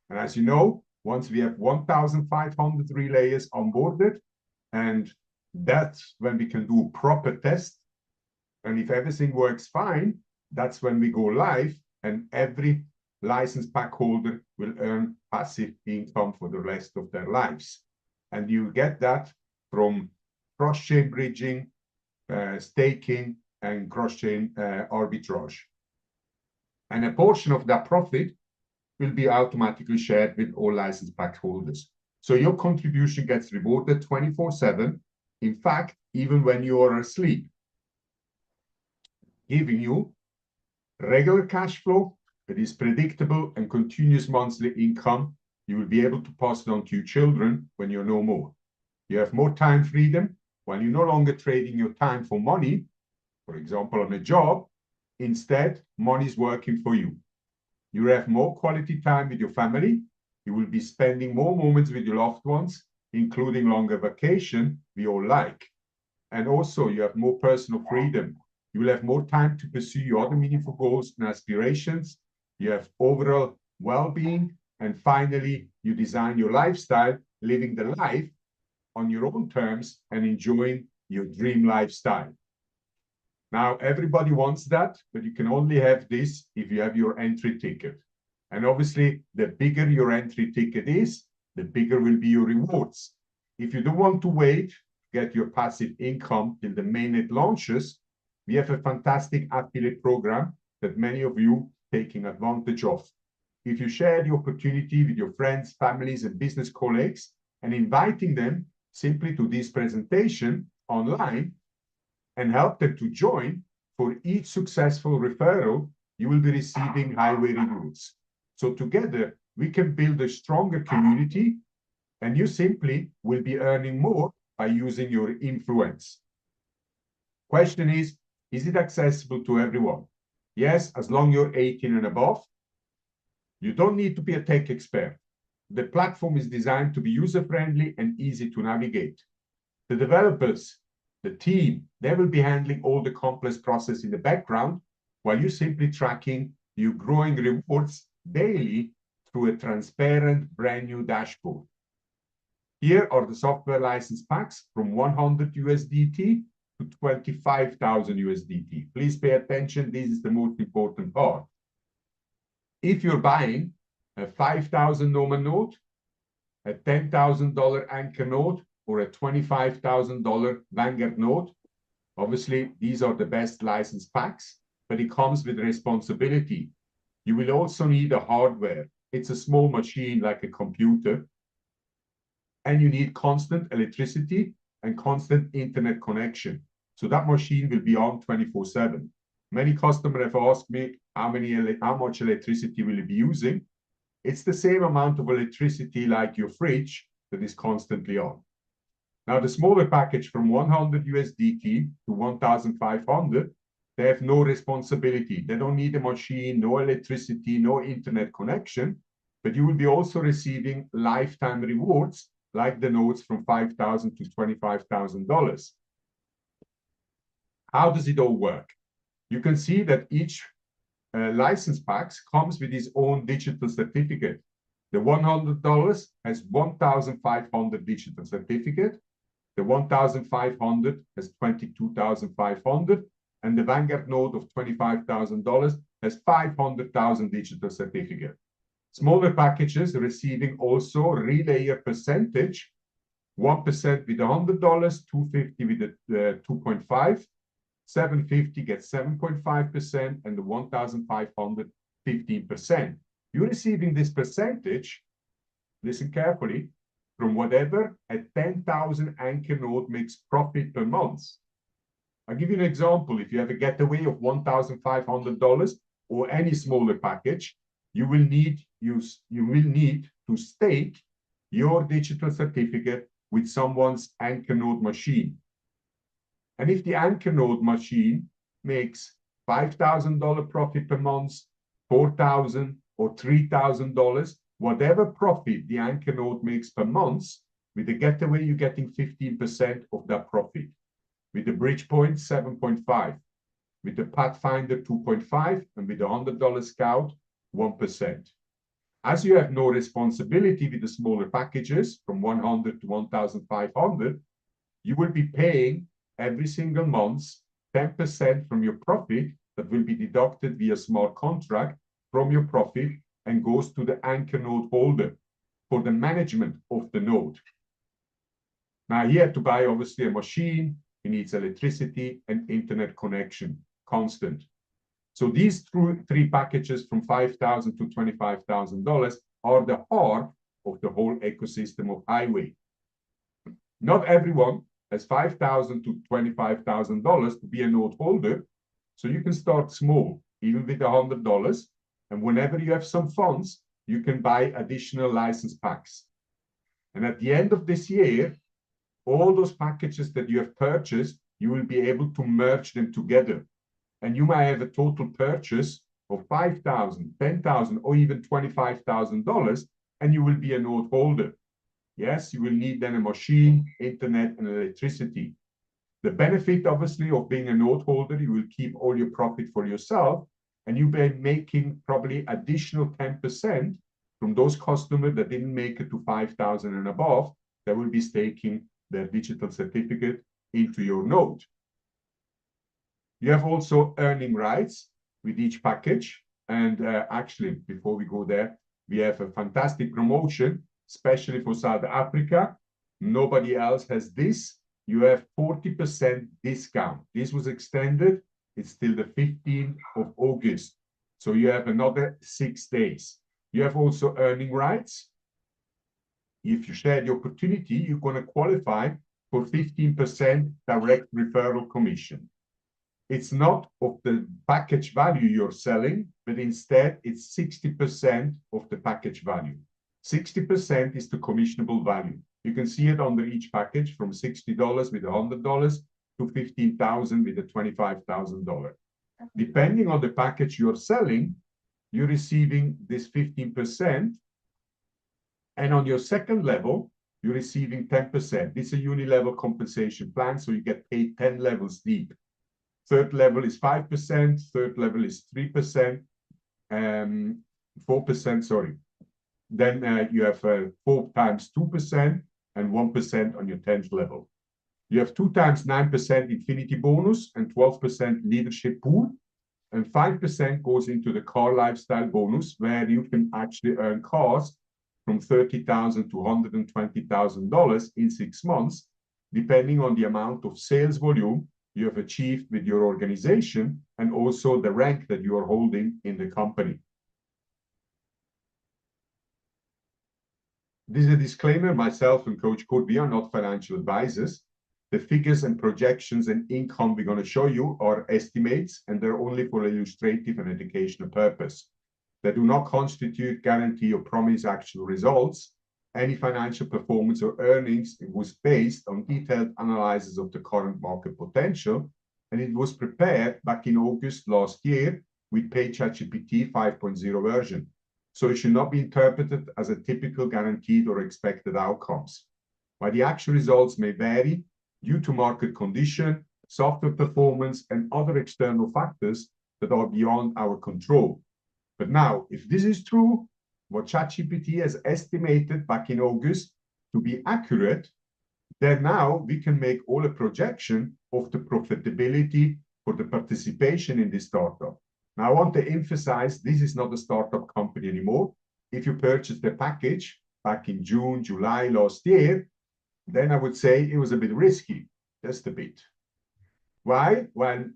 And as you know, once we have 1,500 relayers onboarded, and that's when we can do a proper test. And if everything works fine, that's when we go live, and every license pack holder will earn passive income for the rest of their lives. And you get that from cross-chain bridging, staking, and cross-chain arbitrage. And a portion of that profit will be automatically shared with all license pack holders. So your contribution gets rewarded 24/7, in fact, even when you are asleep, giving you regular cash flow that is predictable and continuous monthly income. You will be able to pass it on to your children when you're no more. You have more time freedom while you're no longer trading your time for money, for example, on a job. Instead, money is working for you. You have more quality time with your family. You will be spending more moments with your loved ones, including longer vacation we all like. And also, you have more personal freedom. You will have more time to pursue your other meaningful goals and aspirations. You have overall well-being. And finally, you design your lifestyle, living the life on your own terms and enjoying your dream lifestyle. Now, everybody wants that, but you can only have this if you have your entry ticket. And obviously, the bigger your entry ticket is, the bigger will be your rewards. If you don't want to wait, get your passive income till the mainnet launches, we have a fantastic affiliate program that many of you taking advantage of. If you share the opportunity with your friends, families, and business colleagues, and inviting them simply to this presentation online and help them to join, for each successful referral, you will be receiving highway rewards. So together, we can build a stronger community, and you simply will be earning more by using your influence. Question is it accessible to everyone? Yes, as long as you're 18 and above. You don't need to be a tech expert. The platform is designed to be user-friendly and easy to navigate. The developers, the team, they will be handling all the complex process in the background, while you're simply tracking your growing rewards daily through a transparent, brand new dashboard. Here are the software license packs from 100 USDT to 25,000 USDT. Please pay attention. This is the most important part. If you're buying a 5,000 Norman note, a $10,000 anchor note, or a $25,000 Vanguard note, obviously these are the best license packs, but it comes with responsibility. You will also need a hardware. It's a small machine like a computer, and you need constant electricity and constant internet connection. So that machine will be on 24/7. Many customers have asked me how much electricity will you be using. It's the same amount of electricity like your fridge that is constantly on. Now, the smaller package from 100 USDT to 1,500, they have no responsibility. They don't need a machine, no electricity, no internet connection, but you will be also receiving lifetime rewards like the notes from $5,000 to $25,000. How does it all work? You can see that each license packs comes with its own digital certificate. The $100 has 1,500 digital certificate. The 1,500 has 22,500, and the Vanguard note of $25,000 has 500,000 digital certificate. Smaller packages receiving also relayer percentage, 1% with $100, 250 with the 2.5, 750 gets 7.5%, and the 1,500, 15%. You're receiving this percentage, listen carefully, from whatever a 10,000 anchor node makes profit per month. I'll give you an example. If you have a getaway of $1,500 or any smaller package, you will need to stake your digital certificate with someone's anchor node machine. And if the anchor node machine makes $5,000 profit per month, $4,000 or $3,000, whatever profit the anchor node makes per month, with the getaway, you're getting 15% of that profit. With the bridge point, 7.5. With the Pathfinder, 2.5. And with the $100 Scout, 1%. As you have no responsibility with the smaller packages from 100 to 1,500, you will be paying every single month 10% from your profit that will be deducted via smart contract from your profit and goes to the anchor node holder for the management of the node. Now he had to buy obviously a machine, he needs electricity and internet connection, constant. So these three packages from $5,000 to $25,000 are the heart of the whole ecosystem of highway. Not everyone has $5,000 to $25,000 to be a node holder, so you can start small, even with $100, and whenever you have some funds, you can buy additional license packs. And at the end of this year, all those packages that you have purchased, you will be able to merge them together. And you might have a total purchase of $5,000, $10,000, or even $25,000, and you will be a node holder. Yes, you will need then a machine, internet, and electricity. The benefit, obviously, of being a node holder, you will keep all your profit for yourself, and you'll be making probably additional 10% from those customers that didn't make it to 5,000 and above, that will be staking their digital certificate into your node. You have also earning rights with each package. And actually, before we go there, we have a fantastic promotion, especially for South Africa. Nobody else has this. You have 40% discount. This was extended. It's till the 15th of August. So you have another 6 days. You have also earning rights. If you share the opportunity, you're going to qualify for 15% direct referral commission. It's not of the package value you're selling, but instead it's 60% of the package value. 60% is the commissionable value. You can see it under each package from $60 with $100 to $15,000 with a $25,000. Depending on the package you're selling, you're receiving this 15%. And on your second level, you're receiving 10%. This is a uni-level compensation plan, so you get paid 10 levels deep. Third level is 5%, third level is 3%, 4%, sorry. Then you have 4 times 2% and 1% on your 10th level. You have 2 times 9% infinity bonus and 12% leadership pool, and 5% goes into the car lifestyle bonus, where you can actually earn cars from $30,000 to $120,000 in 6 months, depending on the amount of sales volume you have achieved with your organization and also the rank that you are holding in the company. This is a disclaimer. Myself and Coach Kurt, we are not financial advisors. The figures and projections and income we're going to show you are estimates, and they're only for illustrative and educational purpose. They do not constitute, guarantee, or promise actual results. Any financial performance or earnings, it was based on detailed analysis of the current market potential, and it was prepared back in August last year with ChatGPT 5.0 version. So it should not be interpreted as a typical guaranteed or expected outcomes. While the actual results may vary due to market condition, software performance, and other external factors that are beyond our control. But now, if this is true, what ChatGPT has estimated back in August to be accurate, then now we can make all a projection of the profitability for the participation in this startup. Now, I want to emphasize this is not a startup company anymore. If you purchased the package back in June, July last year, then I would say it was a bit risky, just a bit. Why? When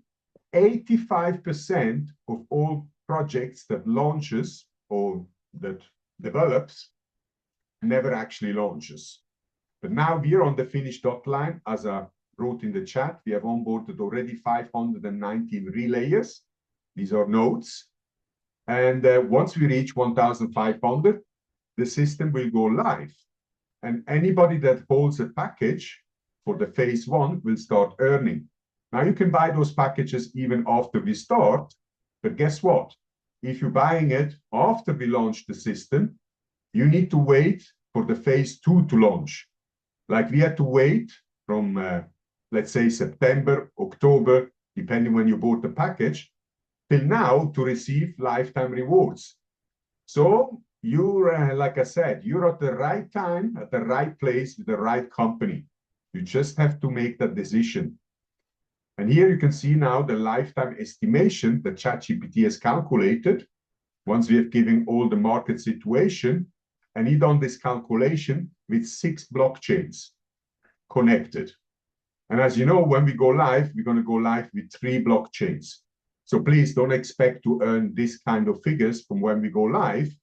85% of all projects that launches or that develops never actually launches. But now we are on the finish dot line. As I wrote in the chat, we have onboarded already 519 relayers. These are nodes. And once we reach 1,500, the system will go live. And anybody that holds a package for the phase 1 will start earning. Now you can buy those packages even after we start, but guess what? If you're buying it after we launch the system, you need to wait for the phase 2 to launch. Like we had to wait from, let's say, September, October, depending when you bought the package, till now to receive lifetime rewards. So you're, like I said, you're at the right time, at the right place, with the right company. You just have to make that decision. And here you can see now the lifetime estimation that ChatGPT has calculated once we have given all the market situation, and he done this calculation with 6 blockchains connected. And as you know, when we go live, we're going to go live with 3 blockchains. So please don't expect to earn this kind of figures from when we go live.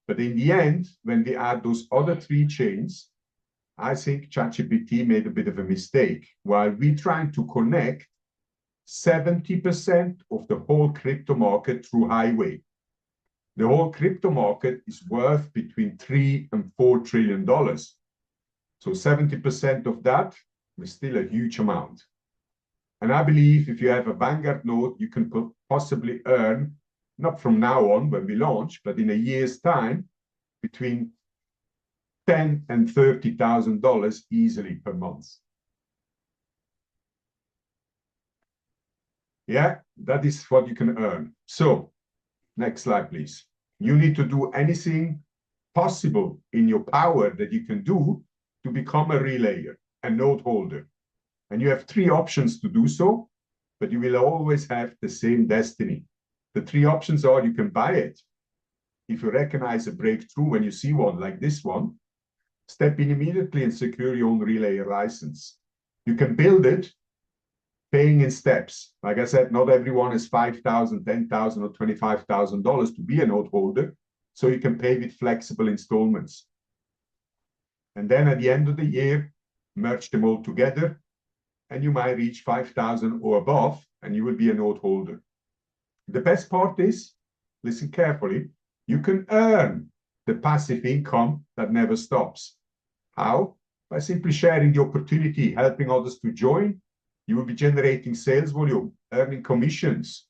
But in the end, when we add those other 3 chains, I think ChatGPT made a bit of a mistake. While we're trying to connect 70% of the whole crypto market through highway. The whole crypto market is worth between $3 and $4 trillion. So 70% of that is still a huge amount. And I believe if you have a Vanguard node, you can possibly earn, not from now on when we launch, but in a year's time, between $10,000 and $30,000 easily per month. Yeah, that is what you can earn. So next slide, please. You need to do anything possible in your power that you can do to become a relayer, a node holder. And you have 3 options to do so, but you will always have the same destiny. The 3 options are: you can buy it. If you recognize a breakthrough when you see one like this one, step in immediately and secure your own relayer license. You can build it, paying in steps. Like I said, not everyone is $5,000, $10,000, or $25,000 to be a node holder, so you can pay with flexible installments. And then at the end of the year, merge them all together, and you might reach 5,000 or above, and you will be a node holder. The best part is, listen carefully, you can earn the passive income that never stops. How? By simply sharing the opportunity, helping others to join. You will be generating sales volume, earning commissions,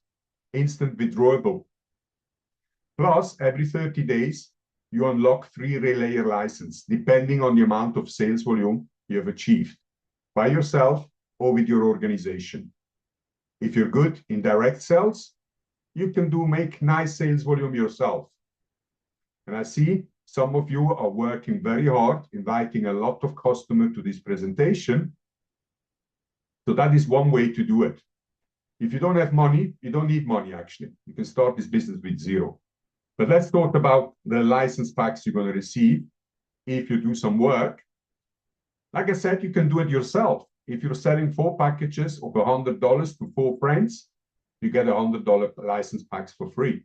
instant withdrawable. Plus, every 30 days, you unlock 3 relayer license, depending on the amount of sales volume you have achieved by yourself or with your organization. If you're good in direct sales, you can make nice sales volume yourself. And I see some of you are working very hard, inviting a lot of customers to this presentation. So that is one way to do it. If you don't have money, you don't need money, actually. You can start this business with 0. But let's talk about the license packs you're going to receive if you do some work. Like I said, you can do it yourself. If you're selling 4 packages of $100 to 4 friends, you get $100 license packs for free.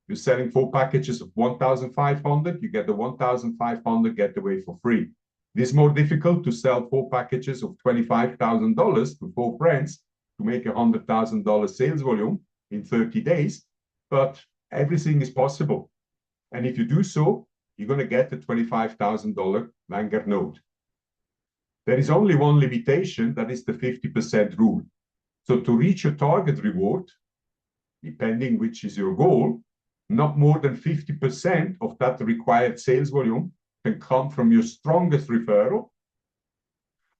You're selling 4 packages of 1,500, you get the 1,500 getaway for free. It is more difficult to sell 4 packages of $25,000 to 4 friends to make $100,000 sales volume in 30 days, but everything is possible. And if you do so, you're going to get the $25,000 Vanguard node. There is only one limitation, that is the 50% rule. So to reach your target reward, depending which is your goal, not more than 50% of that required sales volume can come from your strongest referral,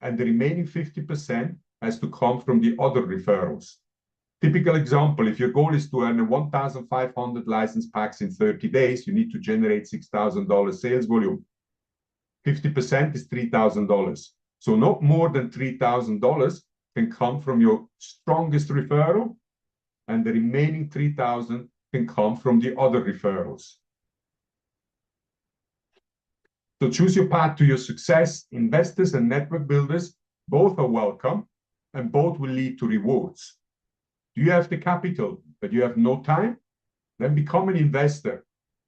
and the remaining 50% has to come from the other referrals. Typical example, if your goal is to earn 1,500 license packs in 30 days, you need to generate $6,000 sales volume. 50% is $3,000. So not more than $3,000 can come from your strongest referral, and the remaining 3,000 can come from the other referrals. So choose your path to your success. Investors and network builders, both are welcome, and both will lead to rewards. Do you have the capital, but you have no time? Then become an investor.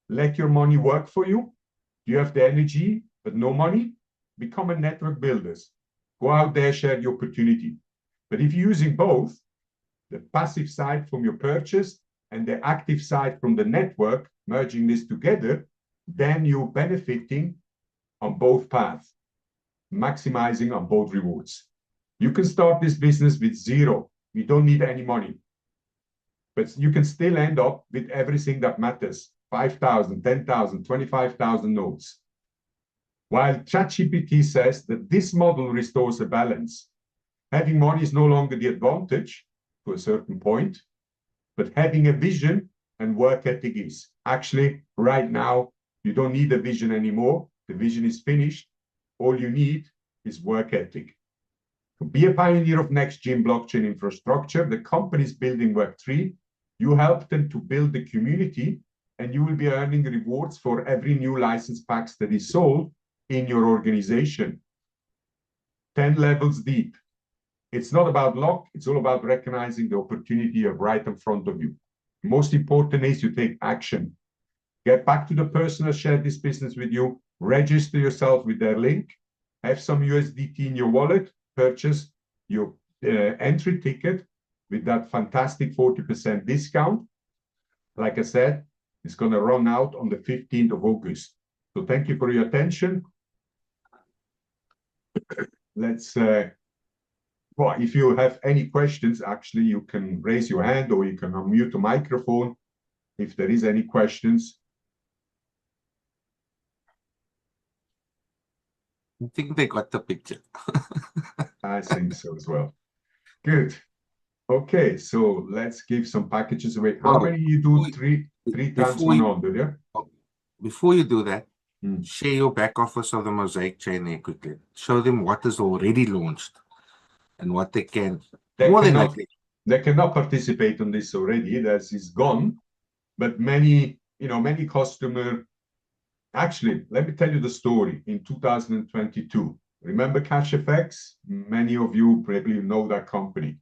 Let your money work for you. Do you have the energy, but no money? Become a network builder. Go out there, share the opportunity. But if you're using both, the passive side from your purchase and the active side from the network, merging this together, then you're benefiting on both paths, maximizing on both rewards. You can start this business with 0. We don't need any money. But you can still end up with everything that matters. 5,000, 10,000, 25,000 nodes. While ChatGPT says that this model restores a balance. Having money is no longer the advantage to a certain point, but having a vision and work ethic is. Actually, right now, you don't need a vision anymore. The vision is finished. All you need is work ethic. To be a pioneer of next-gen blockchain infrastructure, the companies building Web3, you help them to build the community, and you will be earning rewards for every new license packs that is sold in your organization. 10 levels deep. It's not about luck, it's all about recognizing the opportunity you have right in front of you. Most important is you take action. Get back to the person who shared this business with you, register yourself with their link, have some USDT in your wallet, purchase your entry ticket with that fantastic 40% discount. Like I said, it's going to run out on the 15th of August. So thank you for your attention. Let's, well, if you have any questions, actually, you can raise your hand or you can unmute the microphone if there is any questions. I think they got the picture. I think so as well. Good. Okay, so let's give some packages away. How many you do? Three times 100, yeah? Before you do that, share your back office of the Mosaic chain there quickly. Show them what is already launched and what they can. They cannot participate on this already. That is gone. But many, many customer. Actually, let me tell you the story. In 2022, remember CashFX? Many of you probably know that company.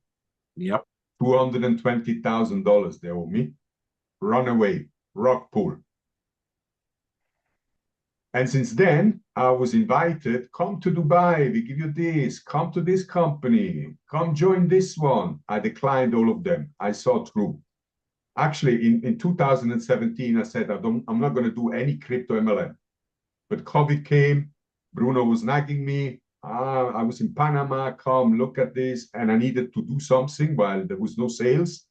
Yep. $220,000 they owe me. Runaway, rug pull. And since then, I was invited, come to Dubai, we give you this, come to this company, come join this one. I declined all of them. I saw through. Actually, in 2017, I said, I'm not going to do any crypto MLM. But COVID came, Bruno was nagging me. I was in Panama, come look at this. And I needed to do something while there was no sales.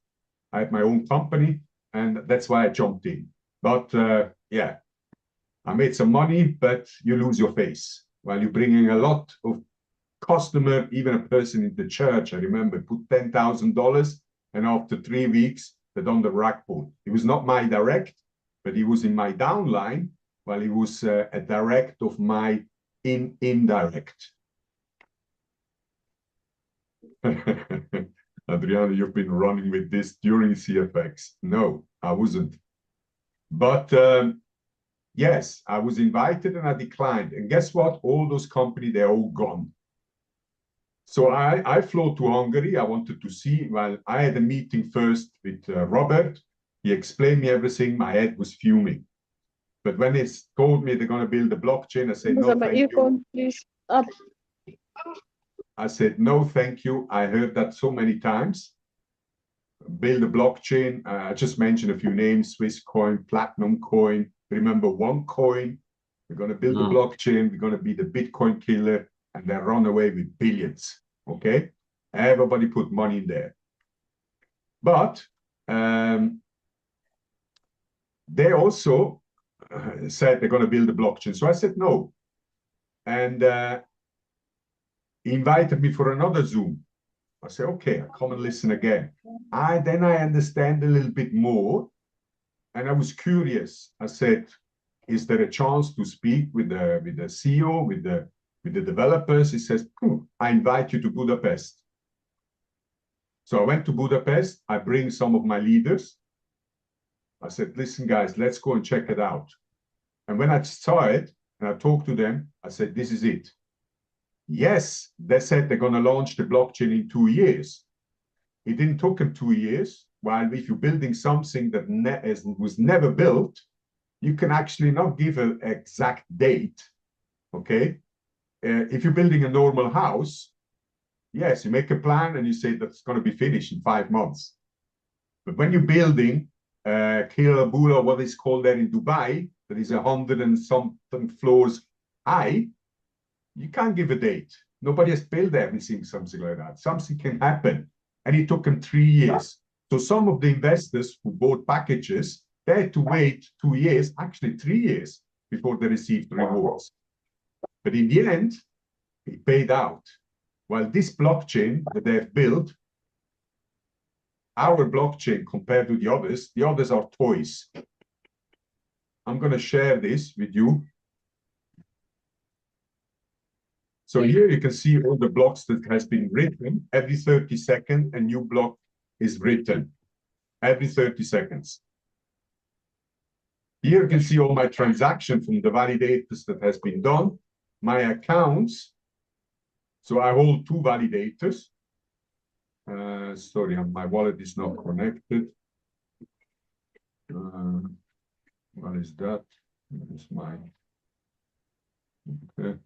I had my own company, and that's why I jumped in. But yeah, I made some money, but you lose your face. While you're bringing a lot of customer, even a person in the church, I remember, put $10,000, and after 3 weeks, they done the rug pull. It was not my direct, but he was in my downline, while he was a direct of my indirect. Adriano, you've been running with this during CFX. No, I wasn't. But yes, I was invited and I declined. And guess what? All those companies, they're all gone. So I flew to Hungary. I wanted to see. Well, I had a meeting first with Robert. He explained me everything. My head was fuming. But when they told me they're going to build a blockchain, I said, no, thank you. Please. Up. I said, no, thank you. I heard that so many times. Build a blockchain. I just mentioned a few names, Swiss coin, Platinum coin. Remember OneCoin. We're going to build a blockchain. We're going to be the Bitcoin killer. And then run away with billions. Okay? Everybody put money in there. But they also said they're going to build a blockchain. So I said no. And he invited me for another Zoom. I said, okay, I'll come and listen again. Then I understand a little bit more. And I was curious. I said, is there a chance to speak with the CEO, with the developers? He says, I invite you to Budapest. So I went to Budapest. I bring some of my leaders. I said, listen, guys, let's go and check it out. And when I saw it and I talked to them, I said, this is it. Yes, they said they're going to launch the blockchain in 2 years. It didn't take them 2 years. While if you're building something that was never built, you can actually not give an exact date. Okay? If you're building a normal house, yes, you make a plan and you say that's going to be finished in 5 months. But when you're building Kirabula, what is called there in Dubai, that is 100 and something floors high, you can't give a date. Nobody has built everything, something like that. Something can happen. and it took them 3 years. So some of the investors who bought packages, they had to wait 2 years, actually 3 years, before they received rewards. But in the end, it paid out. While this blockchain that they have built, our blockchain compared to the others are toys. I'm going to share this with you. So here you can see all the blocks that has been written. Every 30 seconds, a new block is written. Every 30 seconds. Here you can see all my transactions from the validators that has been done. My accounts. So I hold 2 validators. Sorry, my wallet is not connected. What is that? It's my. Okay.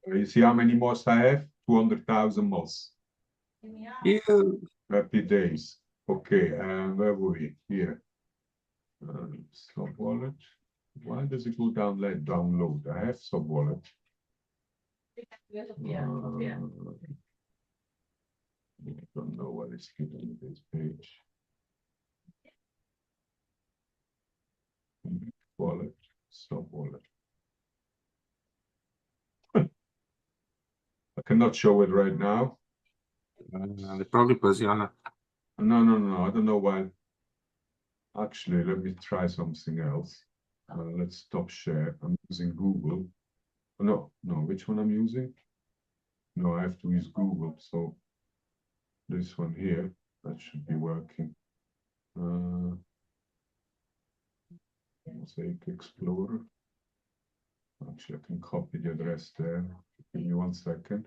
You see how many moss I have? 200,000 moss. Yeah. Happy days. Okay, and where were we? Here. Sub wallet. Why does it go down like download? I have sub wallet. I don't know what is hidden in this page. Wallet, sub wallet. I cannot show it right now. They're probably busy on it. No. I don't know why. Actually, let me try something else. Let's stop share. I'm using Google. No. Which one I'm using? No, I have to use Google. So this one here, that should be working. Mosaic Explorer. Actually, I can copy the address there. Give me 1 second.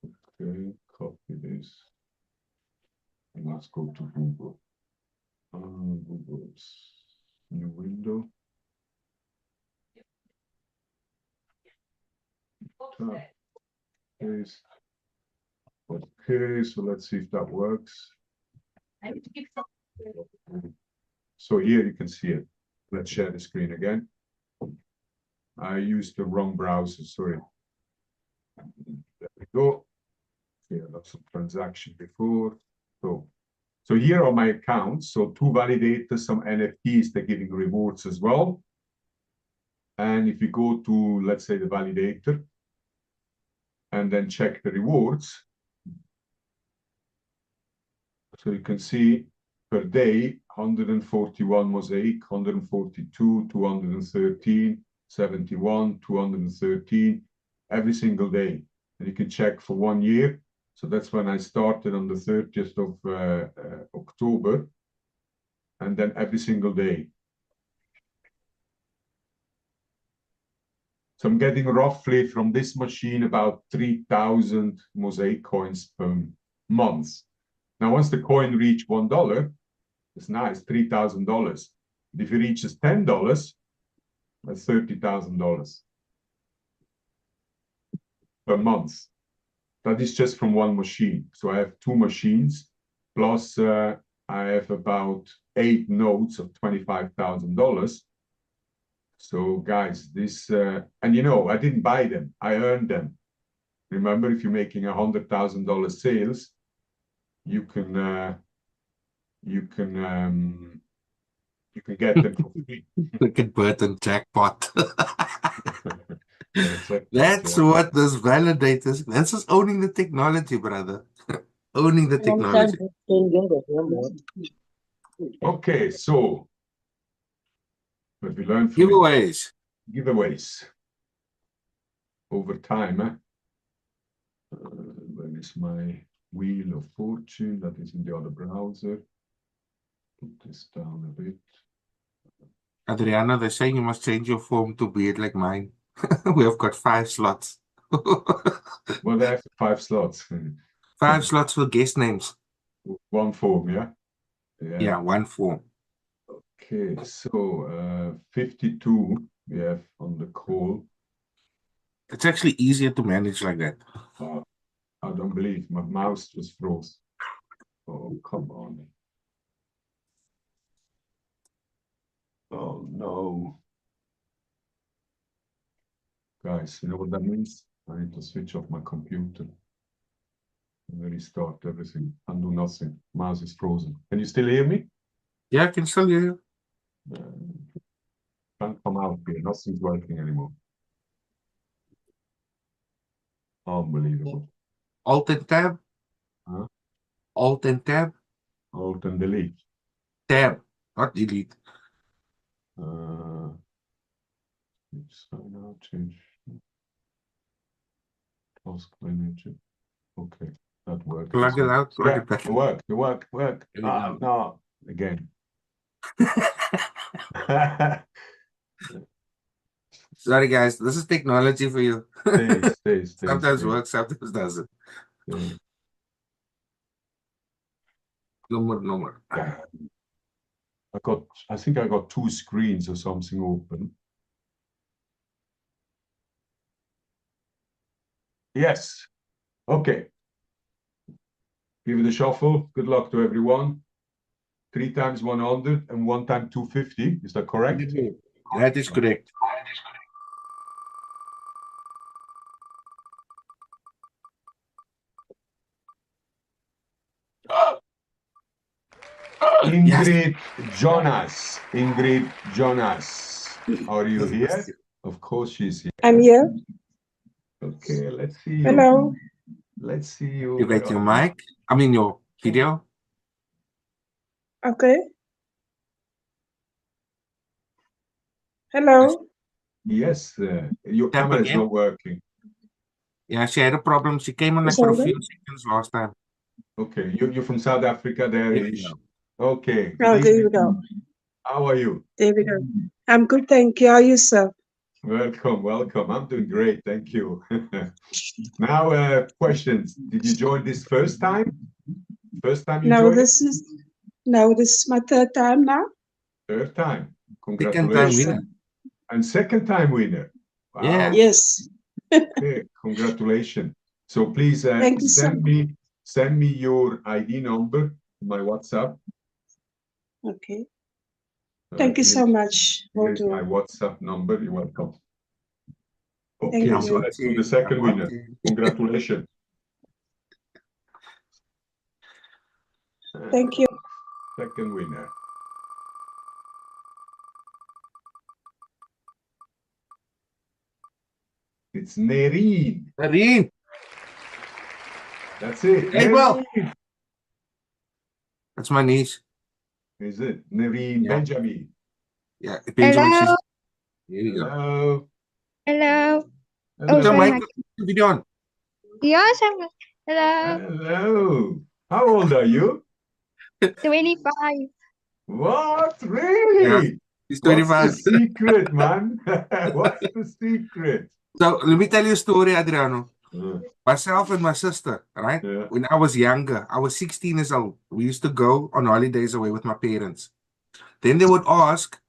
Okay, copy this. And let's go to Google. Google's new window. Paste. Okay, so let's see if that works. So here you can see it. Let's share the screen again. I used the wrong browser, sorry. There we go. Yeah, lots of transaction before. So here are my accounts. So 2 validators, some NFTs, they're giving rewards as well. And if you go to, let's say, the validator, and then check the rewards. So you can see per day, 141 mosaic, 142, 213, 71, 213, every single day. And you can check for 1 year. So that's when I started on the 30th of October. And then every single day. So I'm getting roughly from this machine about 3,000 mosaic coins per month. Now, once the coin reaches $1, it's nice, $3,000. If it reaches $10, that's $30,000 per month. That is just from one machine. So I have 2 machines, plus I have about 8 nodes of $25,000. So guys, this, and you know, I didn't buy them, I earned them. Remember, if you're making $100,000 sales, you can get them for free. Look at Burton jackpot. Jackpot, That's what this validators. That's just owning the technology, brother. Owning the technology. Okay, so what we learned from Giveaways. Giveaways over time. Where is my wheel of fortune? That is in the other browser. Put this down a bit. Adriano, they're saying you must change your form to be it like mine. We have got 5 slots. Well, they have 5 slots. 5 slots for guest names. 1 form, yeah? Yeah, 1 form. Okay, so 52 we have on the call. It's actually easier to manage like that. I don't believe my mouse just froze. Oh, come on. Oh no. Guys, you know what that means? I need to switch off my computer. And restart everything. Undo nothing. Mouse is frozen. Can you still hear me? Yeah, I can still hear you. Can't come out here. Nothing's working anymore. Unbelievable. Alt and tab. Huh? Alt and tab. Alt and delete. Tab, not delete. Sign out, change. Task manager. Okay, that worked. Plug it out, plug Yeah, it back. it worked. It worked. Worked. There we Ah, go. no, again. Sorry, guys. This is technology for you. Stay. Sometimes works, sometimes doesn't. No more. Yeah. I think I got two screens or something open. Yes. Okay. Give it a shuffle. Good luck to everyone. 3 times 100 and 1 time 250. Is that correct? That is correct. Ingrid Jonas. Ingrid Jonas. Are you here? Of course she's here. I'm here. Okay, let's see you. Hello. Let's see you. Activate your mic. I mean your video. Okay. Hello. Yes, your Tap camera is again. not working. Yeah, she had a problem. She came on like for a few seconds last time. Okay, you're from South Africa, there-ish. Okay. Oh, there you go. How are you? There we go. I'm good, thank you. How are you, sir? Welcome. I'm doing great, thank you. Now, questions. Did you join this first time? First time you joined? This is my third time now. Third time. Second time Congratulations. winner. And second time winner. Wow. Yeah. Yes. Okay, congratulations. So please Thank you so much. send me your ID number, my WhatsApp. Okay. Thank you so much. Here's my WhatsApp number. You're welcome. Okay, Thank so you. let's do the second winner. Congratulations. Thank you. Second winner. It's Nereen. Nereen. That's it. Hey, well. Nereen. That's my niece. Is it? Nereen Yeah. Benjamin. Yeah, it depends on when she's. Here you go. Hello. Hello. Put the mic video on. Yes, hello. Hello. How old are you? 25. What? Really? Yeah, he's 25. What's the secret, man? What's the secret? So let me tell you a story, Adriano. Yeah. Myself and my sister, right? Yeah. When I was younger, I was 16 years old. We used to go on holidays away with my parents. Then they would ask,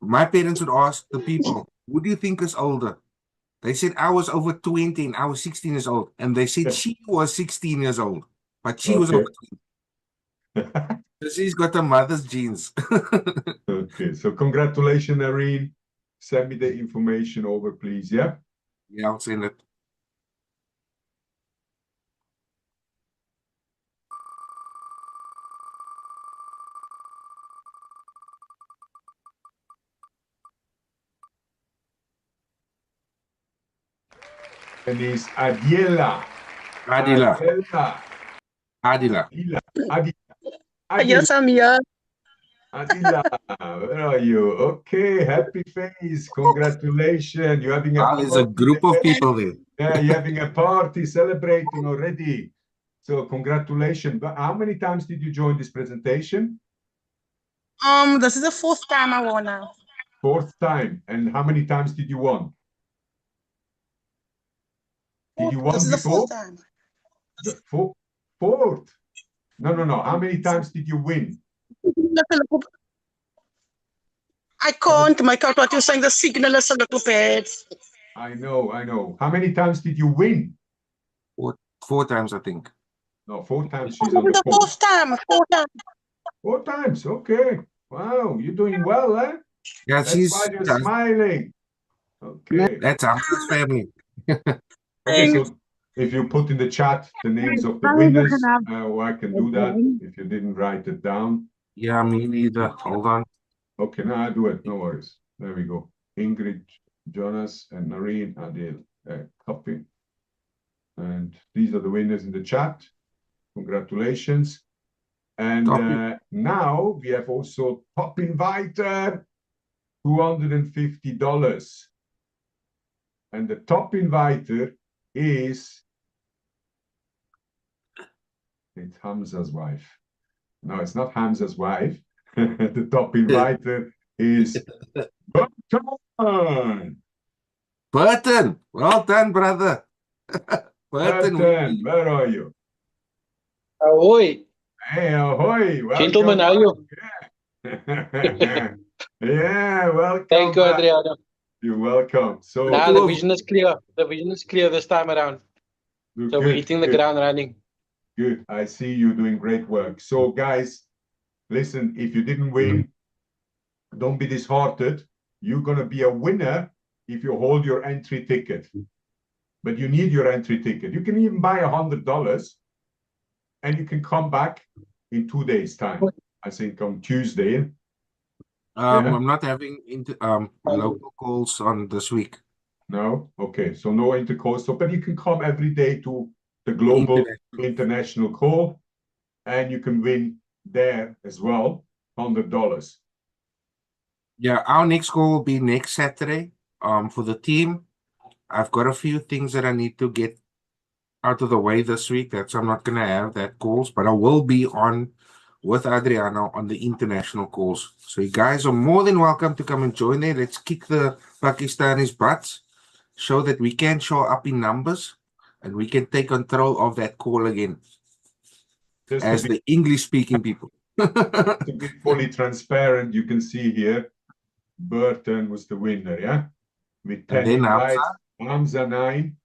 my parents would ask the people, who do you think is older? They said I was over 20 and I was 16 years old. And they said she was 16 years old, but she was over 20. So she's got a mother's genes. Okay, so congratulations, Irene. Send me the information over, please, yeah? Yeah, I'll send it. And it's Adila. Adila. Yes, I'm here. Adila, where are you? Okay, happy face. Congratulations. You're having a Wow, there's a group of people there. Yeah, you're having a party, celebrating already. So congratulations. But how many times did you join this presentation? This is the fourth time I won now. Fourth time. And how many times did you won? Did you won This is the before? fourth time. The fourth. No. How many times did you win? I can't make out what you're saying. The signal is a little bad. I know. How many times did you win? Four times, I think. No, 4 times she's on the fourth time. 4 times. 4 times, okay. Wow, you're doing well, eh? Yeah, That's why you're smiling. Okay. that's Hamza's family. Okay, so if you put in the chat the names of the winners, I can do that if you didn't write it down. Yeah, me neither. Hold on. Okay, now I do it. No worries. There we go. Ingrid, Jonas, and Noreen, Adil, copy. And these are the winners in the chat. Congratulations. And now we have also top inviter, $250. And the top inviter is, it's Hamza's wife. No, it's not Hamza's wife. The top inviter is Burton. Burton, well done, brother. Burton, where are you? Ahoy. Hey, ahoy. Welcome. Gentlemen, how are you? Yeah, welcome. Thank you, Adriano. You're welcome. So Now the vision is clear. The vision is clear this time around. So we're hitting the ground running. Good. I see you doing great work. So guys, listen, if you didn't win, don't be disheartened. You're going to be a winner if you hold your entry ticket. But you need your entry ticket. You can even buy $100 and you can come back in 2 days' time. I think on Tuesday. I'm not having local calls on this week. No? Okay. So no intercoastal, but you can come every day to the global international call and you can win there as well, $100. Yeah, our next call will be next Saturday. For the team, I've got a few things that I need to get out of the way this week. That's I'm not gonna have that calls, but I will be on with Adriano on the international calls. So you guys are more than welcome to come and join there. Let's kick the Pakistanis' butts, show that we can show up in numbers, and we can take control of that call again as the English-speaking people. To be fully transparent, you can see here, Burton was the winner, yeah? With 10 invites, Hamza 9,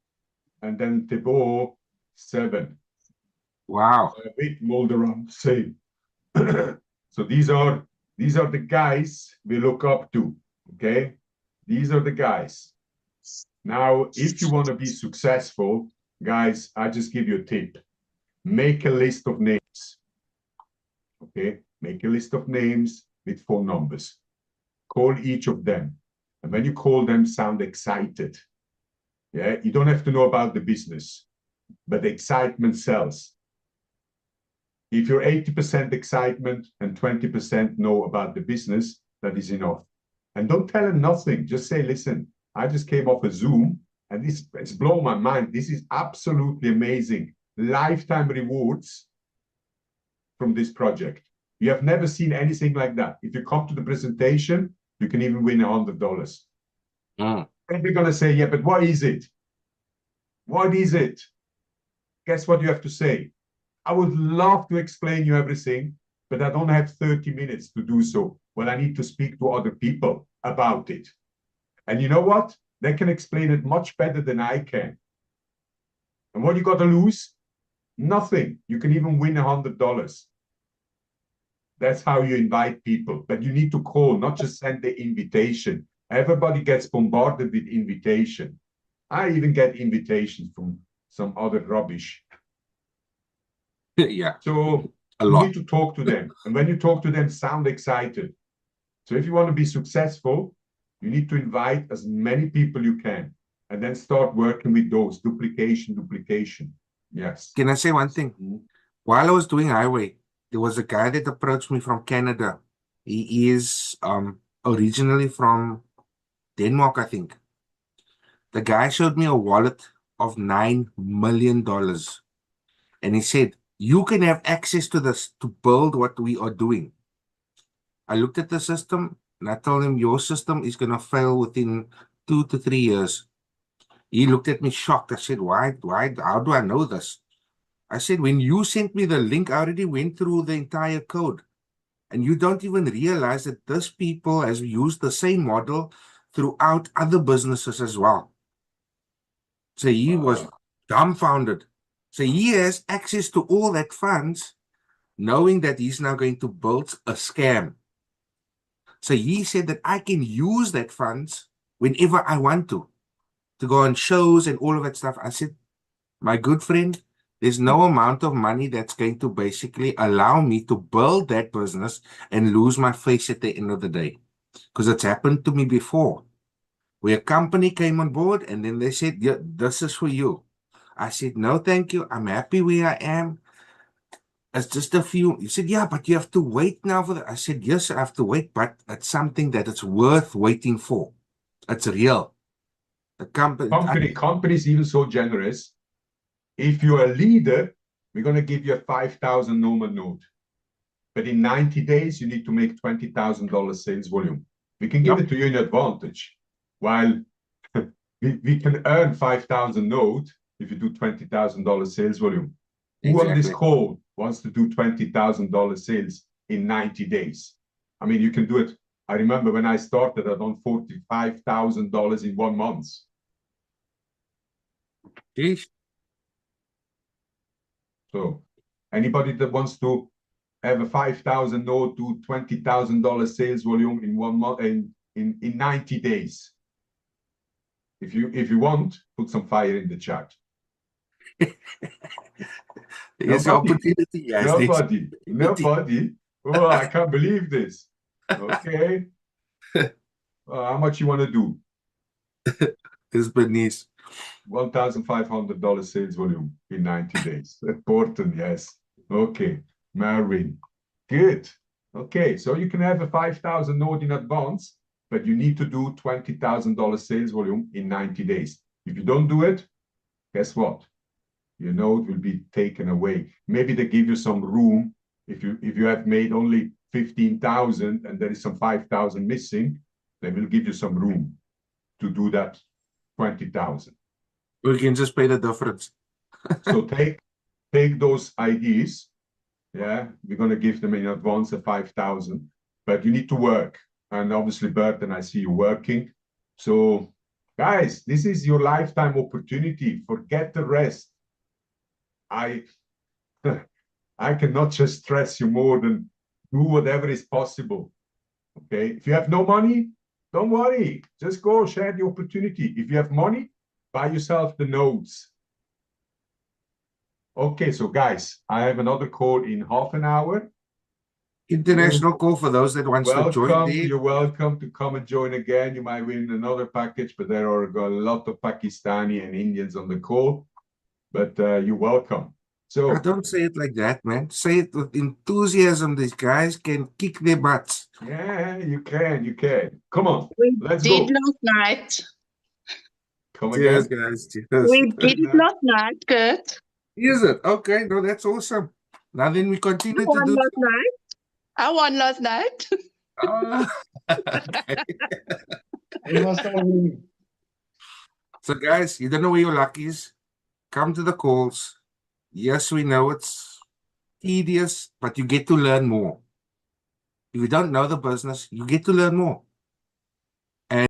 and then Thibaut 7. Wow. With Molderon, same. So these are the guys we look up to, okay? These are the guys. Now, if you want to be successful, guys, I just give you a tip. Make a list of names, okay? Make a list of names with phone numbers. Call each of them. And when you call them, sound excited. Yeah, you don't have to know about the business, but the excitement sells. If you're 80% excitement and 20% know about the business, that is enough. And don't tell them nothing. Just say, listen, I just came off a Zoom and it's blown my mind. This is absolutely amazing. Lifetime rewards from this project. You have never seen anything like that. If you come to the presentation, you can even win $100. And they're going to say, yeah, but what is it? What is it? Guess what you have to say? I would love to explain you everything, but I don't have 30 minutes to do so. Well, I need to speak to other people about it. And you know what? They can explain it much better than I can. And what you got to lose? Nothing. You can even win $100. That's how you invite people. But you need to call, not just send the invitation. Everybody gets bombarded with invitation. I even get invitations from some other rubbish. Yeah. So you need to talk to them. And when you talk to them, sound excited. So if you want to be successful, you need to invite as many people you can. And then start working with those. Duplication. Yes. Can I say one thing? While I was doing highway, there was a guy that approached me from Canada. He is originally from Denmark, I think. The guy showed me a wallet of $9 million. And he said, you can have access to this to build what we are doing. I looked at the system and I told him, your system is going to fail within 2 to 3 years. He looked at me shocked. I said, why? How do I know this? I said, when you sent me the link, I already went through the entire code. And you don't even realize that this people has used the same model throughout other businesses as well. So he was dumbfounded. So he has access to all that funds, knowing that he's now going to build a scam. So he said that I can use that funds whenever I want to go on shows and all of that stuff. I said, my good friend, there's no amount of money that's going to basically allow me to build that business and lose my face at the end of the day. Because it's happened to me before, where a company came on board and then they said, yeah, this is for you. I said, no, thank you. I'm happy where I am. It's just a few. You said, yeah, but you have to wait now for that. I said, yes, I have to wait, but it's something that it's worth waiting for. It's real. The Company's even so generous. If you're a leader, we're going to give you a 5,000 normal note. But in 90 days, you need to make $20,000 sales volume. We can give it to you in advantage. While we can earn 5,000 note if you do $20,000 sales volume. Who on this call wants to do $20,000 sales in 90 days? I mean, you can do it. I remember when I started, I done $45,000 in 1 month. Jeez. So anybody that wants to have a 5,000 note, do $20,000 sales volume in 1 month, in 90 days. If you want, put some fire in the chat. There's opportunity, yes. Nobody. Oh, I can't believe this. Okay. How much you want to do? It's beneath. $1,500 sales volume in 90 days. Important, yes. Okay. Marvin. Good. Okay, so you can have a 5,000 note in advance, but you need to do $20,000 sales volume in 90 days. If you don't do it, guess what? Your note will be taken away. Maybe they give you some room. If you have made only 15,000 and there is some 5,000 missing, they will give you some room to do that 20,000. We can just pay the difference. So take those ideas. Yeah, we're going to give them in advance of 5,000, but you need to work. And obviously, Bert, and I see you working. So, guys, this is your lifetime opportunity. Forget the rest. I cannot just stress you more than do whatever is possible. Okay, if you have no money, don't worry. Just go share the opportunity. If you have money, buy yourself the notes. Okay, so guys, I have another call in half an hour. International call for those that want to join. You're welcome to come and join again. You might win another package, but there are a lot of Pakistani and Indians on the call. But you're welcome. So don't say it like that, man. Say it with enthusiasm. These guys can kick their butts. Yeah, you can. You can. Come on, let's We go. did last night. Come Cheers, again. guys. Cheers. We did it last night, Kurt. Is it? Okay, no, that's awesome. Now then we continue to do. Last night. I won last night. Okay. We must all win. So, guys, you don't know where your luck is. Come to the calls. Yes, we know it's tedious, but you get to learn more. If you don't know the business, you get to learn more.